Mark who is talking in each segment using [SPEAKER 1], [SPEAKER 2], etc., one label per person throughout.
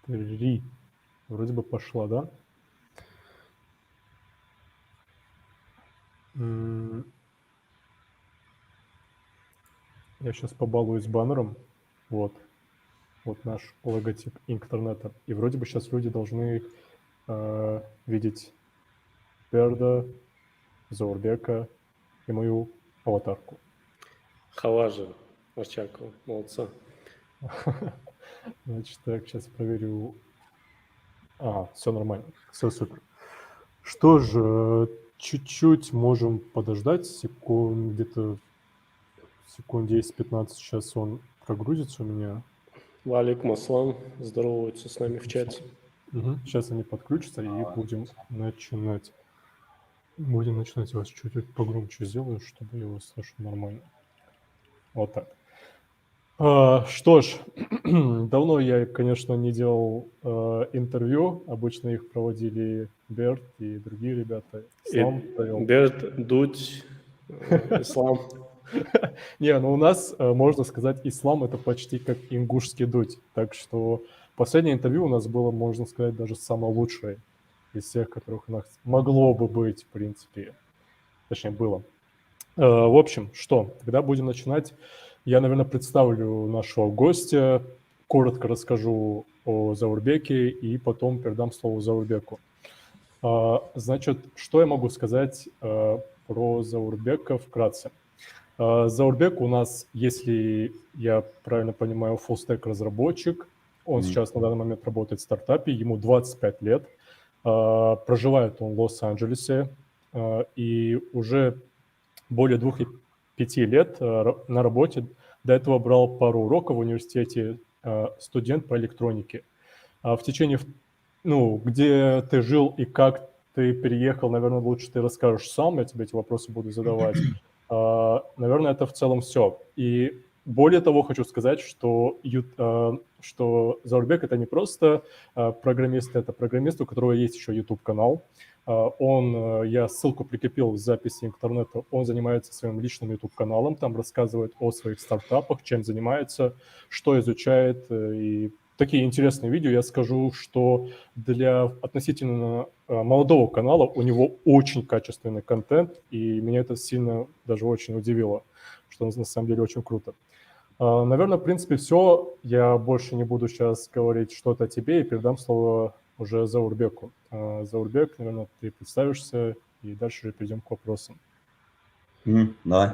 [SPEAKER 1] 3. Вроде бы пошла, да? Я сейчас побалуюсь баннером. Вот наш логотип интернета. И вроде бы сейчас люди должны видеть Берда, Заурбека и мою аватарку.
[SPEAKER 2] Хаважи, Очаков, молодца.
[SPEAKER 1] Значит, так, сейчас проверю. Все нормально, все супер. Что ж, чуть-чуть можем подождать, где-то секунд 10-15, сейчас он прогрузится у меня.
[SPEAKER 2] Валик, Маслан здороваются с нами в чате.
[SPEAKER 1] Сейчас они подключатся, и будем начинать. Я вас чуть-чуть погромче сделаю, чтобы я вас слышал нормально. Вот так. Что ж, давно я, конечно, не делал интервью. Обычно их проводили Берт и другие ребята.
[SPEAKER 2] Ислам Берт, Дудь, Ислам.
[SPEAKER 1] Не, ну у нас, можно сказать, Ислам — это почти как ингушский Дудь. Так что последнее интервью у нас было, можно сказать, даже самое лучшее из всех, которых у нас могло бы быть, в принципе. Точнее, было. В общем, тогда будем начинать. Я, наверное, представлю нашего гостя, коротко расскажу о Заурбеке и потом передам слово Заурбеку. Значит, что я могу сказать про Заурбека вкратце? Заурбек у нас, если я правильно понимаю, фуллстек разработчик. Он сейчас на данный момент работает в стартапе, ему 25 лет. Проживает он в Лос-Анджелесе и уже более 2-5 лет на работе. До этого брал пару уроков в университете, студент по электронике. В течение, где ты жил и как ты переехал, наверное, лучше ты расскажешь сам, я тебе эти вопросы буду задавать. Наверное, это в целом все. И более того, хочу сказать, что Заурбек — это не просто программист, это программист, у которого есть еще YouTube-канал. Я ссылку прикрепил в записи интернета, он занимается своим личным YouTube-каналом, там рассказывает о своих стартапах, чем занимается, что изучает, и такие интересные видео. Я скажу, что для относительно молодого канала у него очень качественный контент, и меня это сильно даже очень удивило, что на самом деле очень круто. Наверное, в принципе, все. Я больше не буду сейчас говорить что-то о тебе и передам слово уже Заурбеку. Заурбек, наверное, ты представишься, и дальше перейдем к вопросам.
[SPEAKER 3] Давай.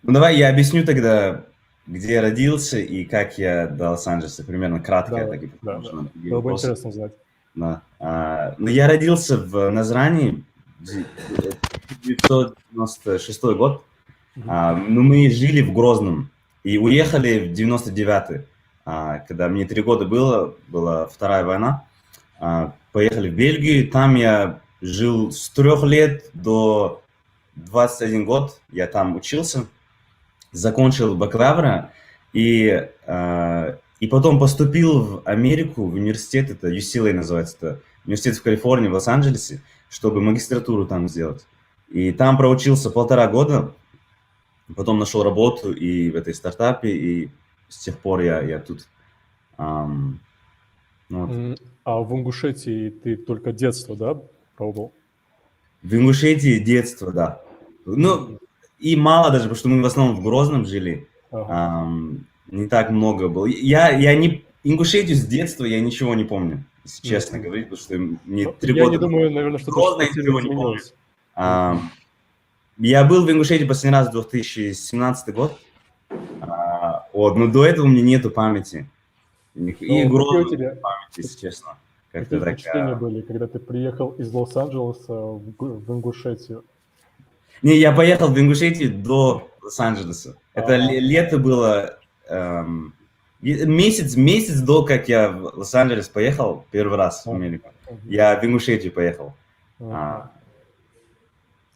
[SPEAKER 3] Давай я объясню тогда, где я родился и как я до Лос-Анджелеса, примерно кратко.
[SPEAKER 1] Да. Было бы интересно узнать.
[SPEAKER 3] Да. Я родился в Назрани, 1996 год. Мы жили в Грозном и уехали в 99-й, когда мне 3 года было, была Вторая война. Поехали в Бельгию, там я жил с 3 лет до 21 год, я там учился, закончил бакалавра и потом поступил в Америку, в университет, это UCLA называется, это университет в Калифорнии, в Лос-Анджелесе, чтобы магистратуру там сделать. И там проучился 1,5 года, потом нашел работу и в этой стартапе, и с тех пор я тут.
[SPEAKER 1] А в Ингушетии ты только детство, да, пробовал?
[SPEAKER 3] В Ингушетии детство, да. И мало даже, потому что мы в основном в Грозном жили. Не так много было. Ингушетию с детства я ничего не помню, если честно говорить, потому что мне 3 года...
[SPEAKER 1] Я не думаю, наверное, что
[SPEAKER 3] Грозно ничего не помню. Я был в Ингушетии последний раз в 2017 год. Но до этого у меня нету памяти. И Грозно памяти, если честно.
[SPEAKER 1] Какие впечатления были, когда ты приехал из Лос-Анджелеса в Ингушетию?
[SPEAKER 3] Не, я поехал в Ингушетию до Лос-Анджелеса. Это лето было, месяц до, как я в Лос-Анджелес поехал первый раз в Америку. Я в Ингушетию поехал.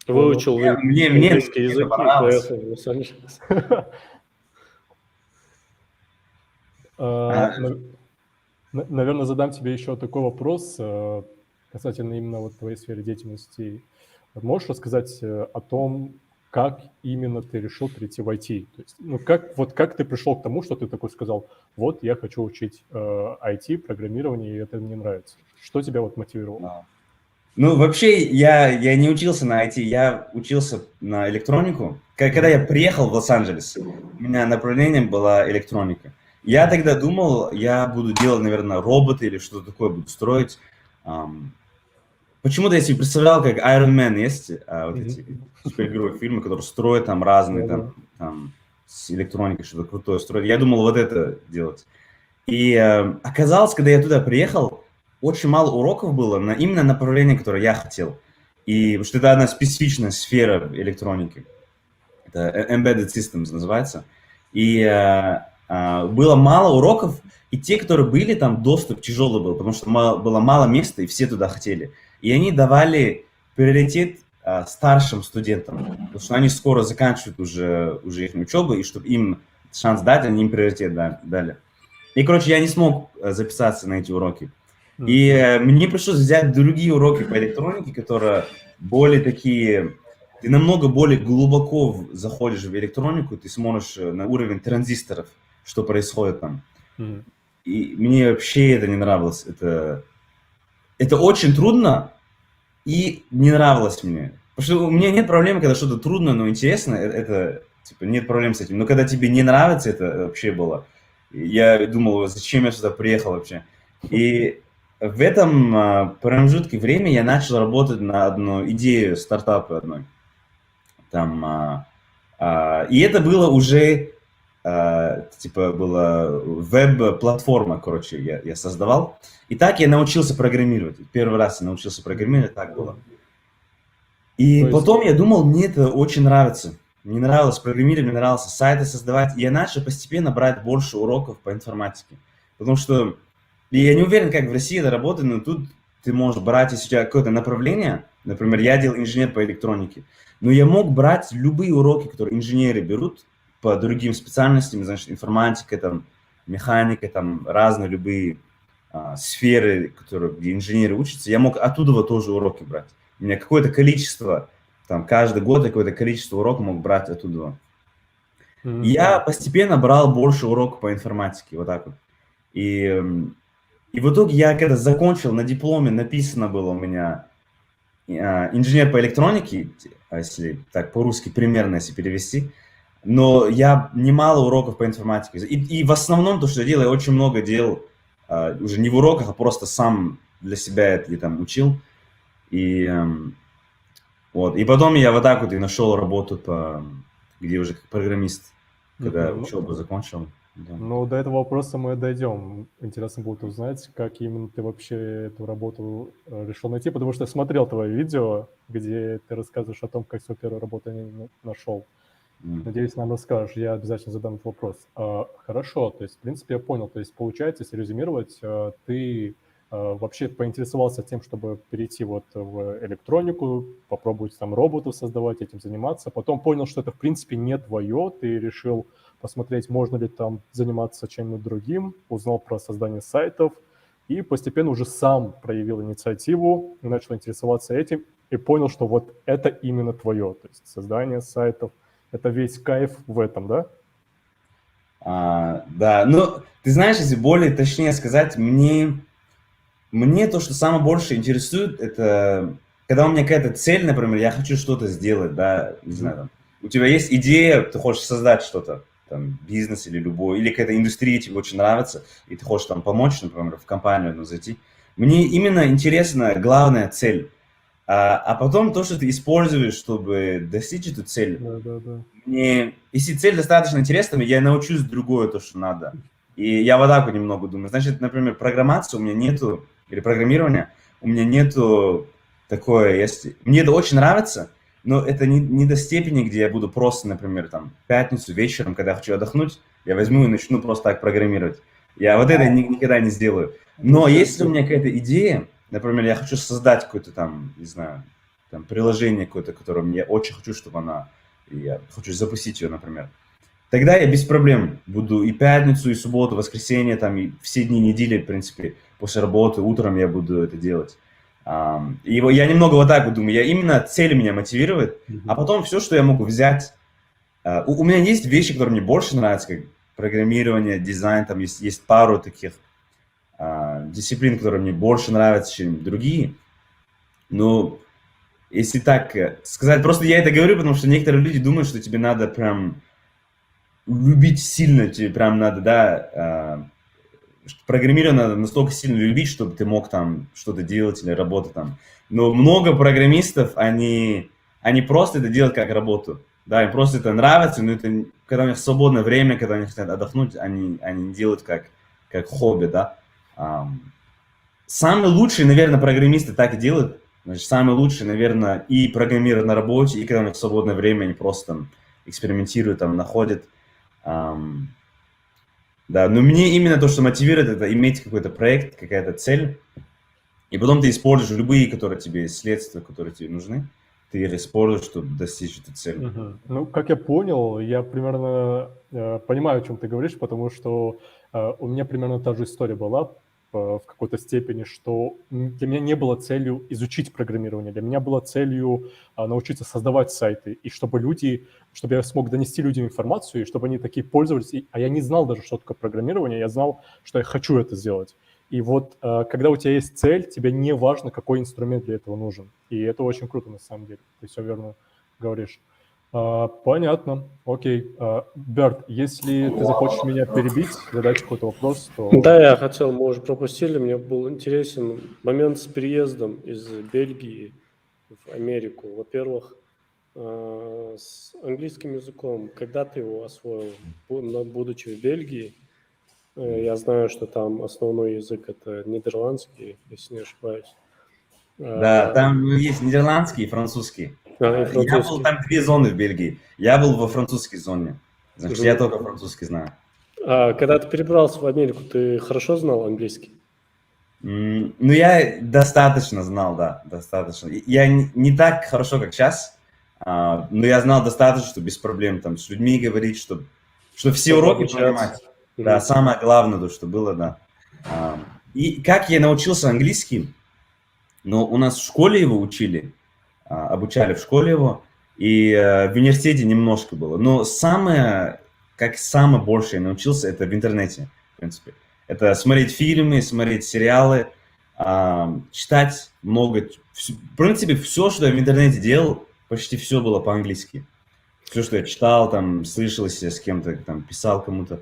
[SPEAKER 2] Выучил английский язык и поехал в Лос-Анджелес.
[SPEAKER 1] Наверное, задам тебе еще такой вопрос касательно именно твоей сферы деятельности. Можешь рассказать о том, как именно ты решил перейти в IT? То есть, ну, как ты пришел к тому, что ты такой сказал, вот я хочу учить IT, программирование, и это мне нравится. Что тебя вот мотивировало?
[SPEAKER 3] Ну, вообще, я не учился на IT, я учился на электронику. Когда я приехал в Лос-Анджелес, у меня направлением была электроника. Я тогда думал, я буду делать, наверное, роботы или что-то такое буду строить. Почему-то я себе представлял, как Iron Man есть, вот эти супергерои фильмы, которые строят там разные, там с электроникой что-то крутое строят. Я думал вот это делать. И оказалось, когда я туда приехал, очень мало уроков было на именно направление, которое я хотел. И потому что это одна специфичная сфера электроники. Это Embedded Systems называется. И было мало уроков, и те, которые были, там доступ тяжелый был, потому что было мало места, и все туда хотели. И они давали приоритет старшим студентам, потому что они скоро заканчивают уже их учебу, и чтобы им шанс дать, они им приоритет дали. И, короче, я не смог записаться на эти уроки. И мне пришлось взять другие уроки по электронике, которые более такие... Ты намного более глубоко заходишь в электронику, ты смотришь на уровень транзисторов, что происходит там. И мне вообще это не нравилось. Это очень трудно и не нравилось мне. Потому что у меня нет проблемы, когда что-то трудно, но интересно, это типа нет проблем с этим. Но когда тебе не нравится, это вообще было. Я думал, зачем я сюда приехал вообще. И в этом промежутке времени я начал работать на одну идею стартапа одной. Там, и это было уже, типа, была веб-платформа, короче, я создавал. И так я научился программировать. Первый раз я научился программировать, так было. И потом я думал, мне это очень нравится. Мне нравилось программировать, мне нравилось сайты создавать. И я начал постепенно брать больше уроков по информатике. Потому что я не уверен, как в России это работает, но тут ты можешь брать, если у тебя какое-то направление, например, я делал инженер по электронике, но я мог брать любые уроки, которые инженеры берут по другим специальностям, значит, информатика, там, механика, там, разные любые сферы, где инженеры учатся, я мог оттуда тоже уроки брать. У меня какое-то количество, там, каждый год какое-то количество уроков мог брать оттуда. И я постепенно брал больше уроков по информатике, вот так вот. И в итоге я когда закончил, на дипломе написано было у меня инженер по электронике, если так по-русски примерно, если перевести, но я немало уроков по информатике. И в основном то, что я делаю, я очень много делал, уже не в уроках, а просто сам для себя это там учил. И вот. И потом я вот так вот и нашел работу, где уже как программист, когда учебу закончил. Да.
[SPEAKER 1] Ну, до этого вопроса мы дойдем. Интересно будет узнать, как именно ты вообще эту работу решил найти, потому что я смотрел твое видео, где ты рассказываешь о том, как свою первую работу нашел. Надеюсь, нам расскажешь, я обязательно задам этот вопрос. Хорошо, то есть, в принципе, я понял. То есть, получается, если резюмировать, ты вообще поинтересовался тем, чтобы перейти вот в электронику, попробовать там роботов создавать, этим заниматься. Потом понял, что это, в принципе, не твое, ты решил посмотреть, можно ли там заниматься чем-нибудь другим, узнал про создание сайтов и постепенно уже сам проявил инициативу, начал интересоваться этим и понял, что вот это именно твое, то есть создание сайтов, это весь кайф в этом, да?
[SPEAKER 3] Да, ну, ты знаешь, если более точнее сказать, мне то, что самое больше интересует, это когда у меня какая-то цель, например, я хочу что-то сделать, да, не знаю, там, у тебя есть идея, ты хочешь создать что-то, там, бизнес или любой, или какая-то индустрия тебе очень нравится, и ты хочешь там помочь, например, в компанию зайти. Мне именно интересна главная цель. А потом то, что ты используешь, чтобы достичь эту цель.
[SPEAKER 1] Да.
[SPEAKER 3] Если цель достаточно интересная, я научусь другое то, что надо. И я вот так вот немного думаю. Значит, например, программация у меня нету, или программирование, у меня нету такое, если... Мне это очень нравится, но это не до степени, где я буду просто, например, там, в пятницу вечером, когда я хочу отдохнуть, я возьму и начну просто так программировать. Я вот это никогда не сделаю. Но если у меня какая-то идея, например, я хочу создать какое-то там, не знаю, там, приложение какое-то, которое я очень хочу, чтобы я хочу запустить ее, например, тогда я без проблем буду и пятницу, и субботу, воскресенье, там, и все дни недели, в принципе, после работы, утром я буду это делать. Я немного вот так вот думаю, именно цель меня мотивирует, а потом все, что я могу взять. У меня есть вещи, которые мне больше нравятся, как программирование, дизайн, там есть пару таких дисциплин, которые мне больше нравятся, чем другие. Но если так сказать, просто я это говорю, потому что некоторые люди думают, что тебе надо прям любить сильно, тебе прям надо, да, программирование надо настолько сильно любить, чтобы ты мог там что-то делать или работать там. Но много программистов, они просто это делают как работу. Да, им просто это нравится, но это, когда у них свободное время, когда они хотят отдохнуть, они делают как хобби, да. Самые лучшие, наверное, программисты так и делают. Значит, самые лучшие, наверное, и программируют на работе, и когда у них свободное время, они просто там экспериментируют, там, находят. Да, но мне именно то, что мотивирует, это иметь какой-то проект, какая-то цель, и потом ты используешь любые, которые тебе, следствия, которые тебе нужны, ты их используешь, чтобы достичь этой цели.
[SPEAKER 1] Ну, как я понял, я примерно понимаю, о чем ты говоришь, потому что у меня примерно та же история была в какой-то степени, что для меня не было целью изучить программирование, для меня была целью научиться создавать сайты, и чтобы я смог донести людям информацию, и чтобы они такие пользовались, а я не знал даже, что такое программирование, я знал, что я хочу это сделать. И вот когда у тебя есть цель, тебе не важно, какой инструмент для этого нужен. И это очень круто на самом деле. Ты все верно говоришь. Понятно. Окей. Берт, если ты захочешь меня перебить, задать какой-то вопрос, то...
[SPEAKER 4] Да, я хотел, мы уже пропустили, мне был интересен момент с переездом из Бельгии в Америку. Во-первых, с английским языком, когда ты его освоил, будучи в Бельгии? Я знаю, что там основной язык – это нидерландский, если не ошибаюсь.
[SPEAKER 3] Да, там есть нидерландский и французский. Я был там 2 зоны в Бельгии. Я был во французской зоне. Значит, я только французский знаю.
[SPEAKER 4] А когда ты перебрался в Америку, ты хорошо знал английский?
[SPEAKER 3] Ну, я достаточно знал, да, достаточно. Я не так хорошо, как сейчас, но я знал достаточно, что без проблем там с людьми говорить, что все уроки понимать. Да, самое главное, то, что было, да. И как я научился английский, ну, у нас в школе его учили, обучали в школе его, и в университете немножко было. Но самое больше я научился, это в интернете, в принципе. Это смотреть фильмы, смотреть сериалы, читать много. В принципе, все, что я в интернете делал, почти все было по-английски. Все, что я читал, там, слышался с кем-то, там, писал кому-то.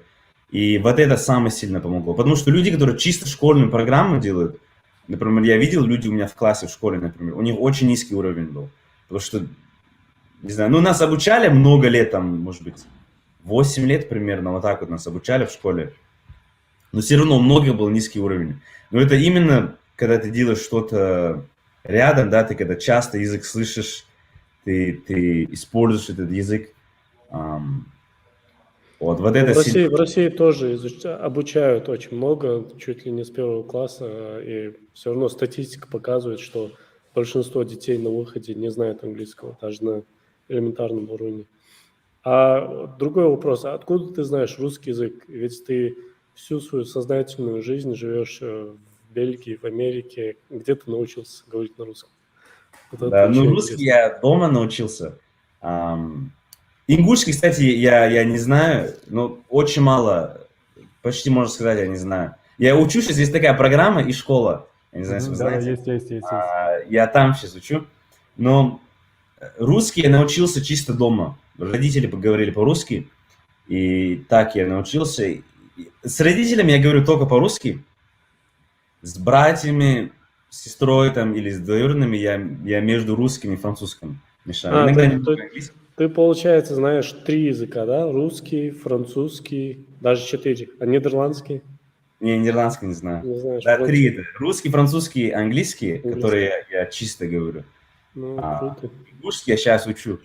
[SPEAKER 3] И вот это самое сильно помогло. Потому что люди, которые чисто школьную программу делают, например, я видел люди у меня в классе в школе, например, у них очень низкий уровень был. Потому что, не знаю, ну, нас обучали много лет, там, может быть, 8 лет примерно, вот так вот нас обучали в школе. Но все равно у многих был низкий уровень. Но это именно, когда ты делаешь что-то рядом, да, ты когда часто язык слышишь, ты используешь этот язык. Вот это
[SPEAKER 4] в России тоже обучают очень много, чуть ли не с 1 класса, и все равно статистика показывает, что большинство детей на выходе не знают английского, даже на элементарном уровне. А другой вопрос, откуда ты знаешь русский язык? Ведь ты всю свою сознательную жизнь живешь в Бельгии, в Америке. Где ты научился говорить на русском?
[SPEAKER 3] Да, ну русский я дома научился. Ингушский, кстати, я не знаю, но очень мало, почти можно сказать, я не знаю. Я учу сейчас, есть такая программа и школа. Я не знаю, если вы знаете.
[SPEAKER 1] Есть.
[SPEAKER 3] Я там сейчас учу. Но русский я научился чисто дома. Родители поговорили по-русски, и так я научился. С родителями я говорю только по-русски. С братьями, с сестрой там, или с двоюродными я между русским и французским мешаю. Иногда
[SPEAKER 4] ты, получается, знаешь 3 языка, да? Русский, французский, даже 4. А нидерландский?
[SPEAKER 3] Не, нидерландский не знаю.
[SPEAKER 4] Не знаешь,
[SPEAKER 3] да, 3 это. Русский, французский, английский, которые я чисто говорю.
[SPEAKER 4] Ну, круто.
[SPEAKER 3] Ингушский я сейчас учу.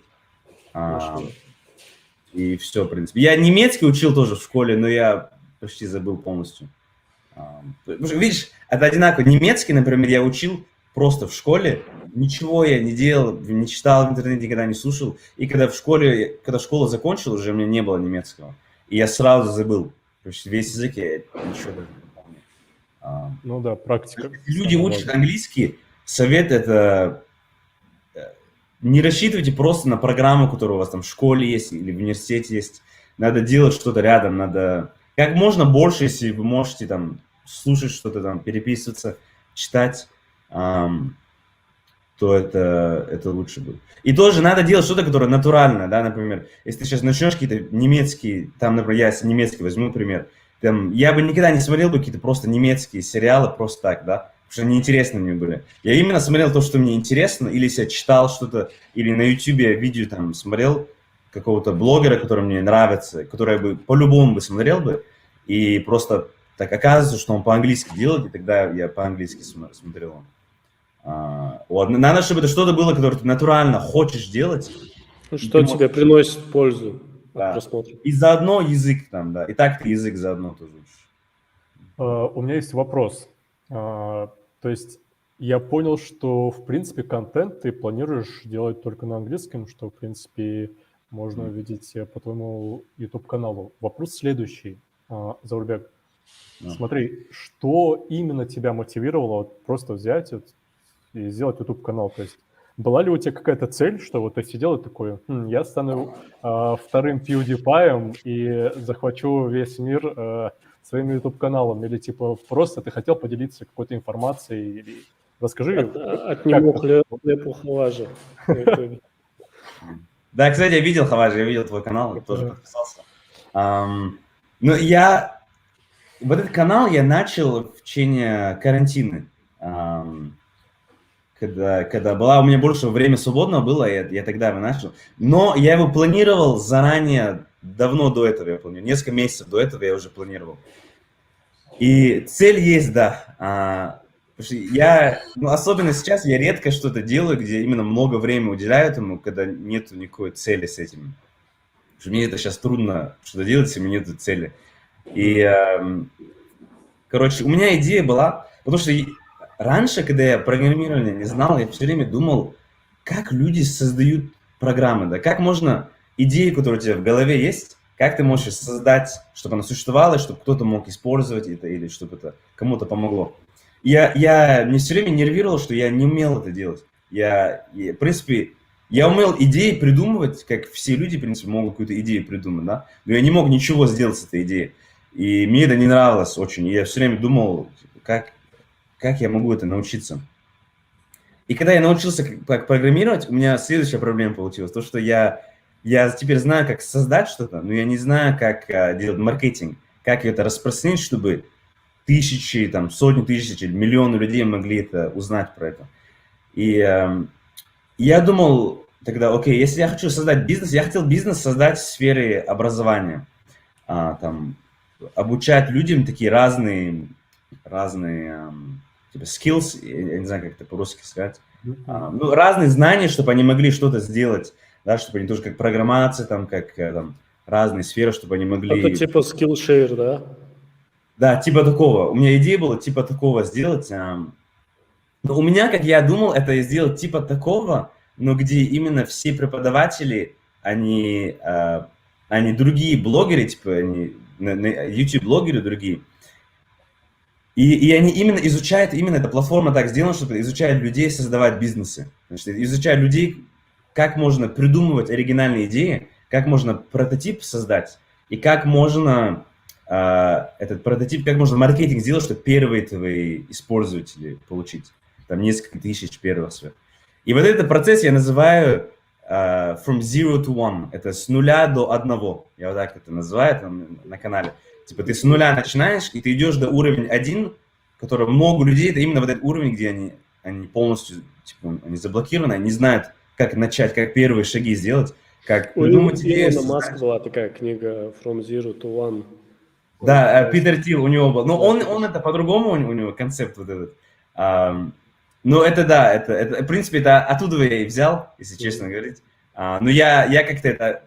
[SPEAKER 3] И все, в принципе. Я немецкий учил тоже в школе, но я почти забыл полностью. Видишь, это одинаково. Немецкий, например, я учил просто в школе. Ничего я не делал, не читал в интернете, никогда не слушал. И когда школа закончила, уже у меня не было немецкого. И я сразу забыл. Почти весь язык я ничего даже не помню.
[SPEAKER 1] Ну да, практика.
[SPEAKER 3] Люди учат английский, совет это не рассчитывайте просто на программу, которая у вас там в школе есть или в университете есть. Надо делать что-то рядом, надо как можно больше, если вы можете там слушать что-то там, переписываться, читать, то это лучше будет. И тоже надо делать что-то, которое натуральное, да, например, если ты сейчас начнешь какие-то немецкие, там, например, я немецкий возьму, например, там, я бы никогда не смотрел бы какие-то просто немецкие сериалы просто так, да, потому что неинтересны мне были. Я именно смотрел то, что мне интересно, или если я читал что-то, или на YouTube видео там смотрел какого-то блогера, который мне нравится, который я бы по-любому бы смотрел бы, и просто так оказывается, что он по-английски делает, и тогда я по-английски смотрел. Вот. Надо, чтобы это что-то было, которое ты натурально хочешь делать.
[SPEAKER 4] Что тебе приносит пользу от просмотра.
[SPEAKER 3] И заодно язык там, да. И так ты язык заодно тоже учишь.
[SPEAKER 1] У меня есть вопрос. То есть я понял, что, в принципе, контент ты планируешь делать только на английском, что, в принципе, можно увидеть по твоему YouTube-каналу. Вопрос следующий, Заурбек. Смотри, что именно тебя мотивировало вот просто взять и сделать YouTube-канал? То есть была ли у тебя какая-то цель, что вот ты сидел и такой, я стану вторым PewDiePie и захвачу весь мир своим YouTube-каналом? Или типа просто ты хотел поделиться какой-то информацией? Или расскажи.
[SPEAKER 4] От него хлеб у Хаважа.
[SPEAKER 3] Да, кстати, я видел, Хаваж, я видел твой канал, я тоже подписался. Но вот этот канал я начал в течение карантина. Когда у меня больше время свободного было, я тогда его начал. Но я его планировал заранее, давно до этого я планировал. Несколько месяцев до этого я уже планировал. И цель есть, да. Потому что особенно сейчас я редко что-то делаю, где именно много времени уделяю этому, когда нету никакой цели с этим. Потому что мне это сейчас трудно что-то делать, если у меня нет цели. И, короче, у меня идея была, потому что раньше, когда я программирование не знал, я все время думал, как люди создают программы, да, как можно идею, которая у тебя в голове есть, как ты можешь создать, чтобы она существовала, чтобы кто-то мог использовать это или чтобы это кому-то помогло. Мне все время нервировало, что я не умел это делать. В принципе, я умел идеи придумывать, как все люди, в принципе, могут какую-то идею придумать, да, но я не мог ничего сделать с этой идеей. И мне это не нравилось очень. И я все время думал, как я могу это научиться. И когда я научился как программировать, у меня следующая проблема получилась. То, что я теперь знаю, как создать что-то, но я не знаю, как делать маркетинг, как это распространить, чтобы тысячи, там, сотни тысяч, миллионы людей могли это узнать про это. И я думал тогда, окей, если я хочу создать бизнес, я хотел бизнес создать в сфере образования. Там, обучать людям такие разные типа skills, я не знаю, как это по-русски сказать, разные знания, чтобы они могли что-то сделать, да, чтобы они тоже как программация, там, как там, разные сферы, чтобы они могли...
[SPEAKER 4] Это типа Skillshare, да?
[SPEAKER 3] Да, типа такого. У меня идея была типа такого сделать. Но у меня, как я думал, это сделать типа такого, но где именно все преподаватели, они другие блогеры, типа они YouTube-блогеры другие. И они именно изучают, именно эта платформа так сделана, чтобы изучать людей, создавать бизнесы. Значит, изучают людей, как можно придумывать оригинальные идеи, как можно прототип создать, и как можно этот прототип, как можно маркетинг сделать, чтобы первые твои использователи получить. Там несколько тысяч первых своих. И вот этот процесс я называю from zero to one. Это с 0 до 1. Я вот так это называю там на канале. Типа ты с 0 начинаешь, и ты идешь до уровня 1, который много людей, это именно вот этот уровень, где они полностью, типа, они заблокированы, они знают, как начать, как первые шаги сделать, как придумать идею.
[SPEAKER 4] У Маска была такая книга From Zero to One.
[SPEAKER 3] Да, Питер Тил у него был. Но он это по-другому, у него концепт вот этот. Но это да, это в принципе, это оттуда я и взял, если честно говорить. Но я как-то это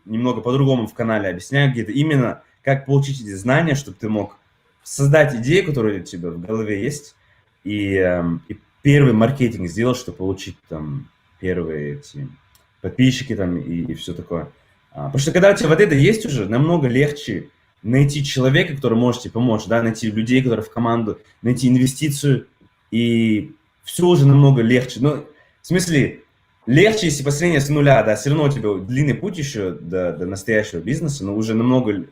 [SPEAKER 3] немного по-другому в канале объясняю, где-то именно как получить эти знания, чтобы ты мог создать идею, которая у тебя в голове есть, и первый маркетинг сделать, чтобы получить там первые эти подписчики там и все такое. Потому что когда у тебя вот это есть уже, намного легче найти человека, который может тебе помочь, да, найти людей, которые в команду, найти инвестицию. И все уже намного легче. Ну, в смысле, легче, если по сравнению с нуля, да, все равно у тебя длинный путь еще до настоящего бизнеса, но уже намного,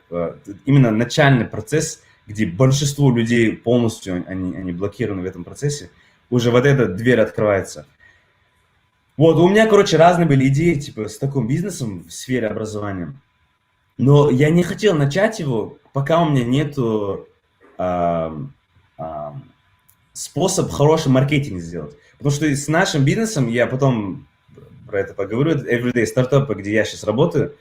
[SPEAKER 3] именно начальный процесс, где большинство людей полностью, они блокированы в этом процессе, уже вот эта дверь открывается. Вот, у меня, короче, разные были идеи, типа, с таким бизнесом в сфере образования. Но я не хотел начать его, пока у меня нету способ хороший маркетинг сделать. Потому что с нашим бизнесом, я потом про это поговорю, это Everyday Startup, где я сейчас работаю,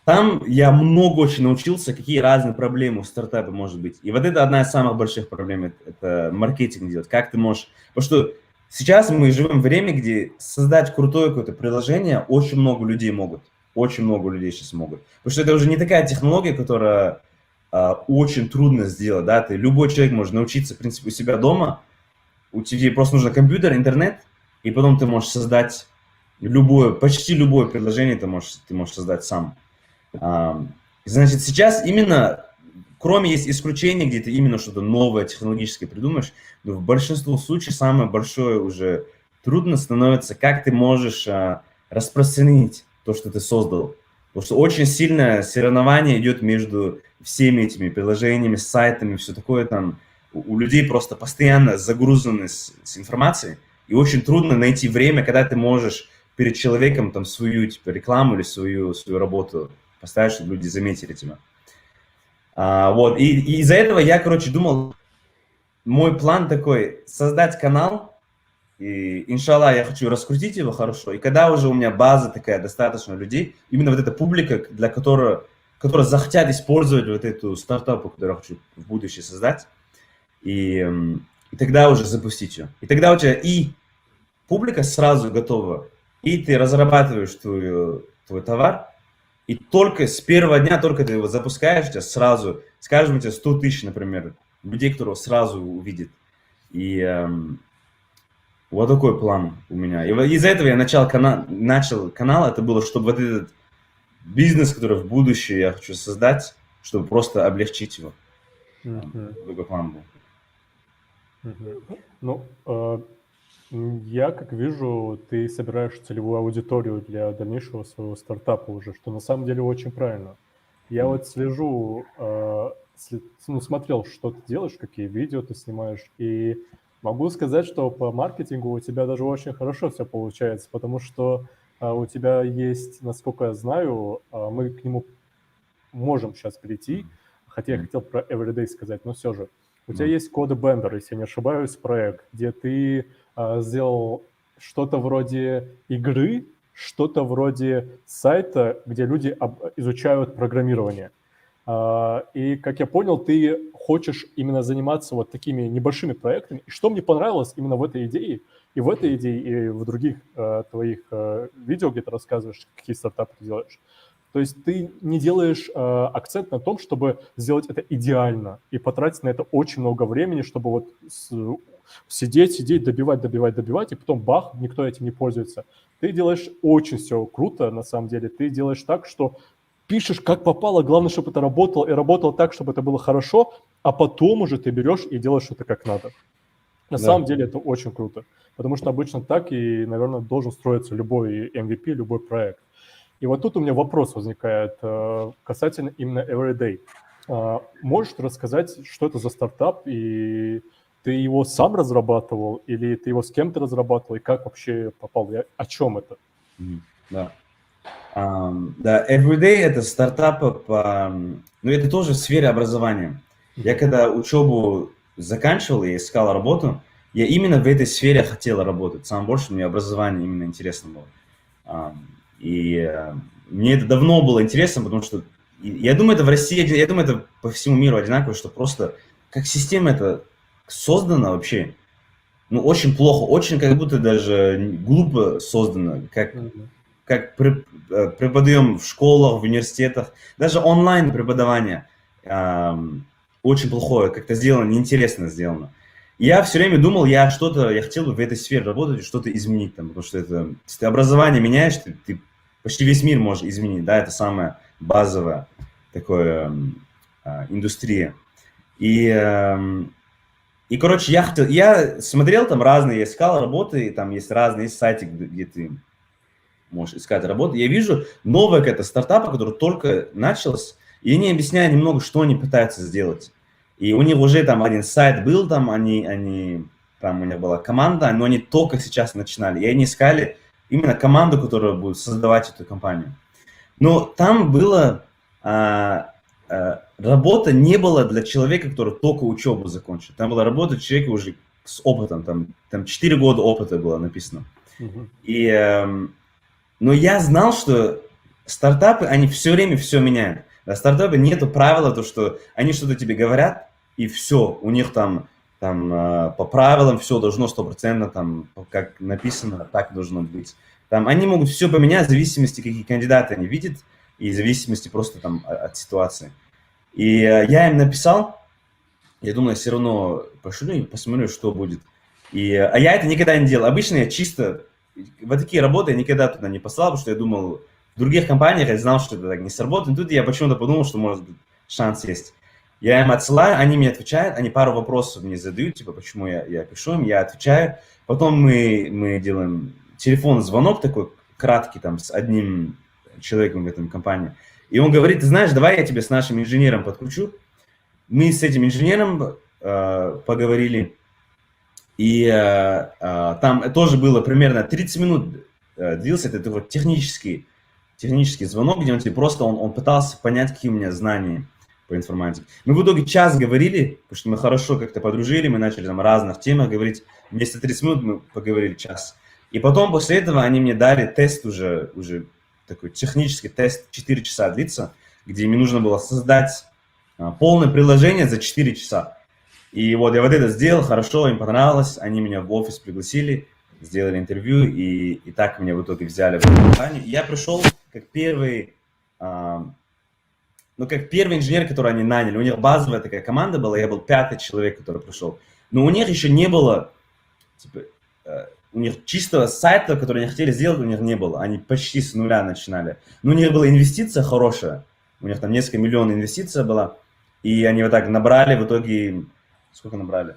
[SPEAKER 3] там я много очень научился, какие разные проблемы у стартапа может быть. И вот это одна из самых больших проблем, это маркетинг делать. Как ты можешь... Потому что сейчас мы живем в время, где создать крутое какое-то приложение очень много людей могут. Очень много людей сейчас могут. Потому что это уже не такая технология, которая очень трудно сделать. Да? Любой человек может научиться, в принципе, у себя дома. У тебя просто нужен компьютер, интернет, и потом ты можешь создать почти любое приложение ты можешь создать сам. Значит, сейчас именно, кроме есть исключения, где ты именно что-то новое технологическое придумаешь, но в большинстве случаев самое большое уже трудно становится, как ты можешь распространить то, что ты создал. Потому что очень сильное соревнование идет между всеми этими приложениями, сайтами, все такое там. У людей просто постоянно загружены с информацией, и очень трудно найти время, когда ты можешь перед человеком там свою типа, рекламу или свою работу поставить, чтобы люди заметили тебя. Вот, и из-за этого я, короче, думал, мой план такой, создать канал, и, иншаллах, я хочу раскрутить его хорошо, и когда уже у меня база такая, достаточно людей, именно вот эта публика, для которой захотят использовать вот эту стартапу, которую я хочу в будущем создать, и тогда уже запустить ее. И тогда у тебя и публика сразу готова, и ты разрабатываешь твой товар, и только с первого дня, только ты его запускаешь, у тебя сразу, скажем, у тебя 100 тысяч, например, людей, которые сразу увидят. И вот такой план у меня. И из-за этого я начал канал, это было, чтобы вот этот бизнес, который в будущем я хочу создать, чтобы просто облегчить его. Такой план был.
[SPEAKER 1] Ну, я, как вижу, ты собираешь целевую аудиторию для дальнейшего своего стартапа уже, что на самом деле очень правильно. Я вот слежу, смотрел, что ты делаешь, какие видео ты снимаешь, и могу сказать, что по маркетингу у тебя даже очень хорошо все получается, потому что у тебя есть, насколько я знаю, мы к нему можем сейчас перейти, хотя я хотел про Everyday сказать, но все же. У тебя есть CodeBender, если я не ошибаюсь, проект, где ты сделал что-то вроде игры, что-то вроде сайта, где люди изучают программирование. И, как я понял, ты хочешь именно заниматься вот такими небольшими проектами. И что мне понравилось именно в этой идее, и в других твоих видео, где ты рассказываешь, какие стартапы ты делаешь, то есть ты не делаешь акцент на том, чтобы сделать это идеально и потратить на это очень много времени, чтобы вот сидеть, добивать, и потом бах, никто этим не пользуется. Ты делаешь очень все круто, на самом деле. Ты делаешь так, что пишешь как попало, главное, чтобы это работало, и работало так, чтобы это было хорошо, а потом уже ты берешь и делаешь это как надо. На самом деле это очень круто, потому что обычно так и, наверное, должен строиться любой MVP, любой проект. И вот тут у меня вопрос возникает касательно именно Everyday. Можешь рассказать, что это за стартап, и ты его сам разрабатывал, или ты его с кем-то разрабатывал, и как вообще попал? О чем это?
[SPEAKER 3] Да. Да, Everyday — это стартап ну, это тоже в сфере образования. Я когда учебу заканчивал и искал работу, я именно в этой сфере хотел работать. Самое больше мне образование именно интересно было. И мне это давно было интересно, потому что я думаю, это в России, я думаю, это по всему миру одинаково, что просто как система это создана вообще, ну, очень плохо, очень как будто даже глупо создана, как преподаем в школах, в университетах, даже онлайн преподавание очень плохое, как-то сделано, неинтересно сделано. Я все время думал, я хотел бы в этой сфере работать и что-то изменить там, потому что если ты образование меняешь, ты почти весь мир можешь изменить, да, это самая базовая такая индустрия. И И, короче, я смотрел там разные, я искал работы, и там есть разные сайты, где ты можешь искать работу. Я вижу новая какая-то стартапа, который только начался, и они объясняют немного, что они пытаются сделать. И у них уже там один сайт был, там там у них была команда, но они только сейчас начинали. И они искали именно команду, которая будет создавать эту компанию. Но там было... работа не была для человека, который только учебу закончил. Там была работа человека уже с опытом. Там 4 года опыта было написано. Но я знал, что стартапы, они все время все меняют. На стартапе нету правила, то, что они что-то тебе говорят, и все. У них там по правилам все должно 100%, там, как написано, так должно быть. Там они могут все поменять в зависимости, какие кандидаты они видят, и в зависимости просто там от ситуации. И я им написал, я думаю, я все равно пошлю и посмотрю, что будет. А я это никогда не делал. Обычно я чисто, вот такие работы я никогда туда не послал, потому что я думал, в других компаниях я знал, что это так не сработает. Тут я почему-то подумал, что может быть шанс есть. Я им отсылаю, они мне отвечают, они пару вопросов мне задают, типа, почему я пишу им, я отвечаю. Потом мы делаем телефонный звонок такой краткий там с одним человеком в этой компании. И он говорит, ты знаешь, давай я тебе с нашим инженером подключу. Мы с этим инженером поговорили. И там тоже было примерно 30 минут длился этот вот технический звонок, где он пытался понять, какие у меня знания по информатике. Мы в итоге час говорили, потому что мы хорошо как-то подружили, мы начали там о разных темах говорить. Вместо 30 минут мы поговорили час. И потом после этого они мне дали тест уже такой технический тест, 4 часа длится, где мне нужно было создать полное приложение за 4 часа. И вот я вот это сделал, хорошо, им понравилось, они меня в офис пригласили, сделали интервью, и так меня в итоге взяли в эту компанию. Я пришел как первый инженер, который они наняли. У них базовая такая команда была, я был 5-й человек, который пришел. Но у них еще не было, у них чистого сайта, который они хотели сделать, у них не было. Они почти с нуля начинали. Но у них была инвестиция хорошая. У них там несколько миллионов инвестиция была. И они вот так набрали, в итоге... Сколько набрали?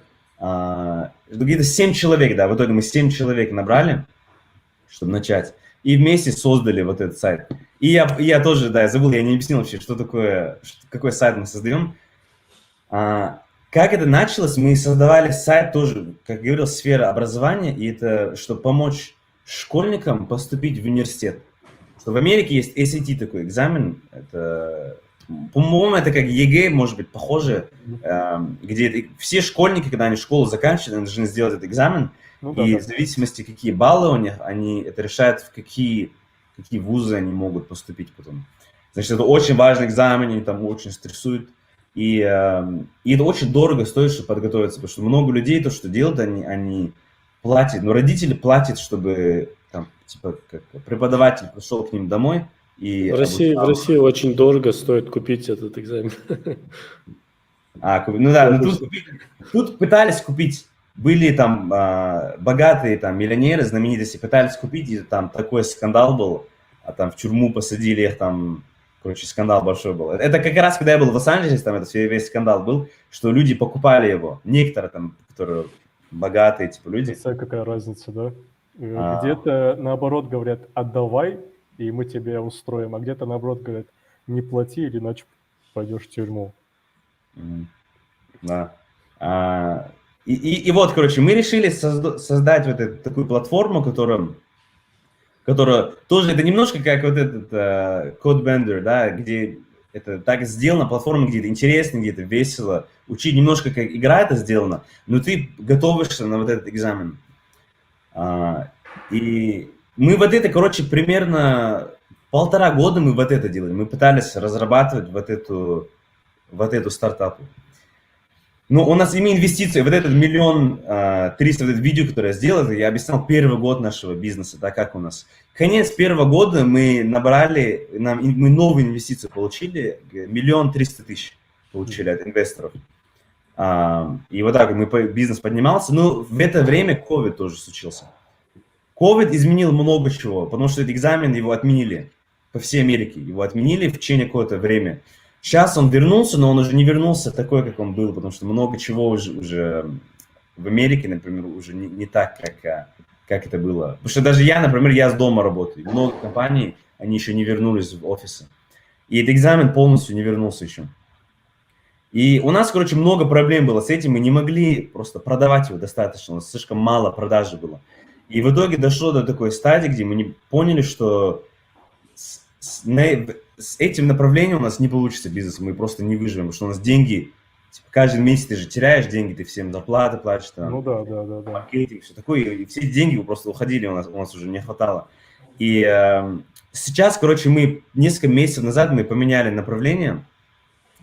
[SPEAKER 3] Где-то 7 человек, да. В итоге мы 7 человек набрали, чтобы начать. И вместе создали вот этот сайт. И я тоже, да, я забыл, я не объяснил вообще, что такое, какой сайт мы создаем. Как это началось, мы создавали сайт тоже, как говорил, сфера образования, и это, чтобы помочь школьникам поступить в университет. Что в Америке есть SAT такой экзамен, это, по-моему, это как ЕГЭ, может быть, похоже, где все школьники, когда они школу заканчивают, они должны сделать этот экзамен, в зависимости, какие баллы у них, они это решают, в какие вузы они могут поступить потом. Значит, это очень важный экзамен, они там очень стрессуют. И это очень дорого стоит, чтобы подготовиться, потому что много людей то, что делают, они платят, но родители платят, чтобы там, типа, как преподаватель пришел к ним домой. И
[SPEAKER 4] в России очень дорого стоит купить этот экзамен.
[SPEAKER 3] Тут пытались купить. Были там богатые там, миллионеры, знаменитости, пытались купить, и там такой скандал был, а там в тюрьму посадили их там. Короче, скандал большой был. Это как раз, когда я был в Лос-Анджелесе, там это весь скандал был, что люди покупали его. Некоторые там, которые богатые, типа, люди.
[SPEAKER 1] Какая разница, да? Где-то, наоборот, говорят, отдавай, и мы тебя устроим. А где-то, наоборот, говорят, не плати, или иначе пойдешь в тюрьму.
[SPEAKER 3] Да. И вот, короче, мы решили создать вот эту такую платформу, которая тоже, это немножко как вот этот CodeBender, да, где это так сделано, платформа где-то интересно, где-то весело, учить немножко как игра это сделано, но ты готовишься на вот этот экзамен. И мы вот это, короче, примерно 1,5 года мы вот это делали, мы пытались разрабатывать вот эту стартапу. Но у нас именно инвестиции, вот этот 1 300 000, вот это видео, которое я сделал, я объяснял первый год нашего бизнеса, да, как у нас. Конец первого года мы набрали, мы новую инвестицию получили, 1 300 000 получили от инвесторов. И вот так бизнес поднимался, но в это время COVID тоже случился. COVID изменил много чего, потому что этот экзамен его отменили по всей Америке, его отменили в течение какое-то время. Сейчас он вернулся, но он уже не вернулся такой, как он был, потому что много чего уже в Америке, например, уже не так, как это было. Потому что даже я, например, я с дома работаю. Много компаний, они еще не вернулись в офисы. И этот экзамен полностью не вернулся еще. И у нас, короче, много проблем было с этим. Мы не могли просто продавать его достаточно. У нас слишком мало продажи было. И в итоге дошло до такой стадии, где мы не поняли, что с этим направлением у нас не получится бизнес. Мы просто не выживем, потому что у нас деньги... Каждый месяц ты же теряешь деньги, ты всем зарплаты платишь, там,
[SPEAKER 1] Ну да.
[SPEAKER 3] маркетинг, все такое, и все деньги просто уходили, у нас уже не хватало. И сейчас, короче, мы несколько месяцев назад мы поменяли направление,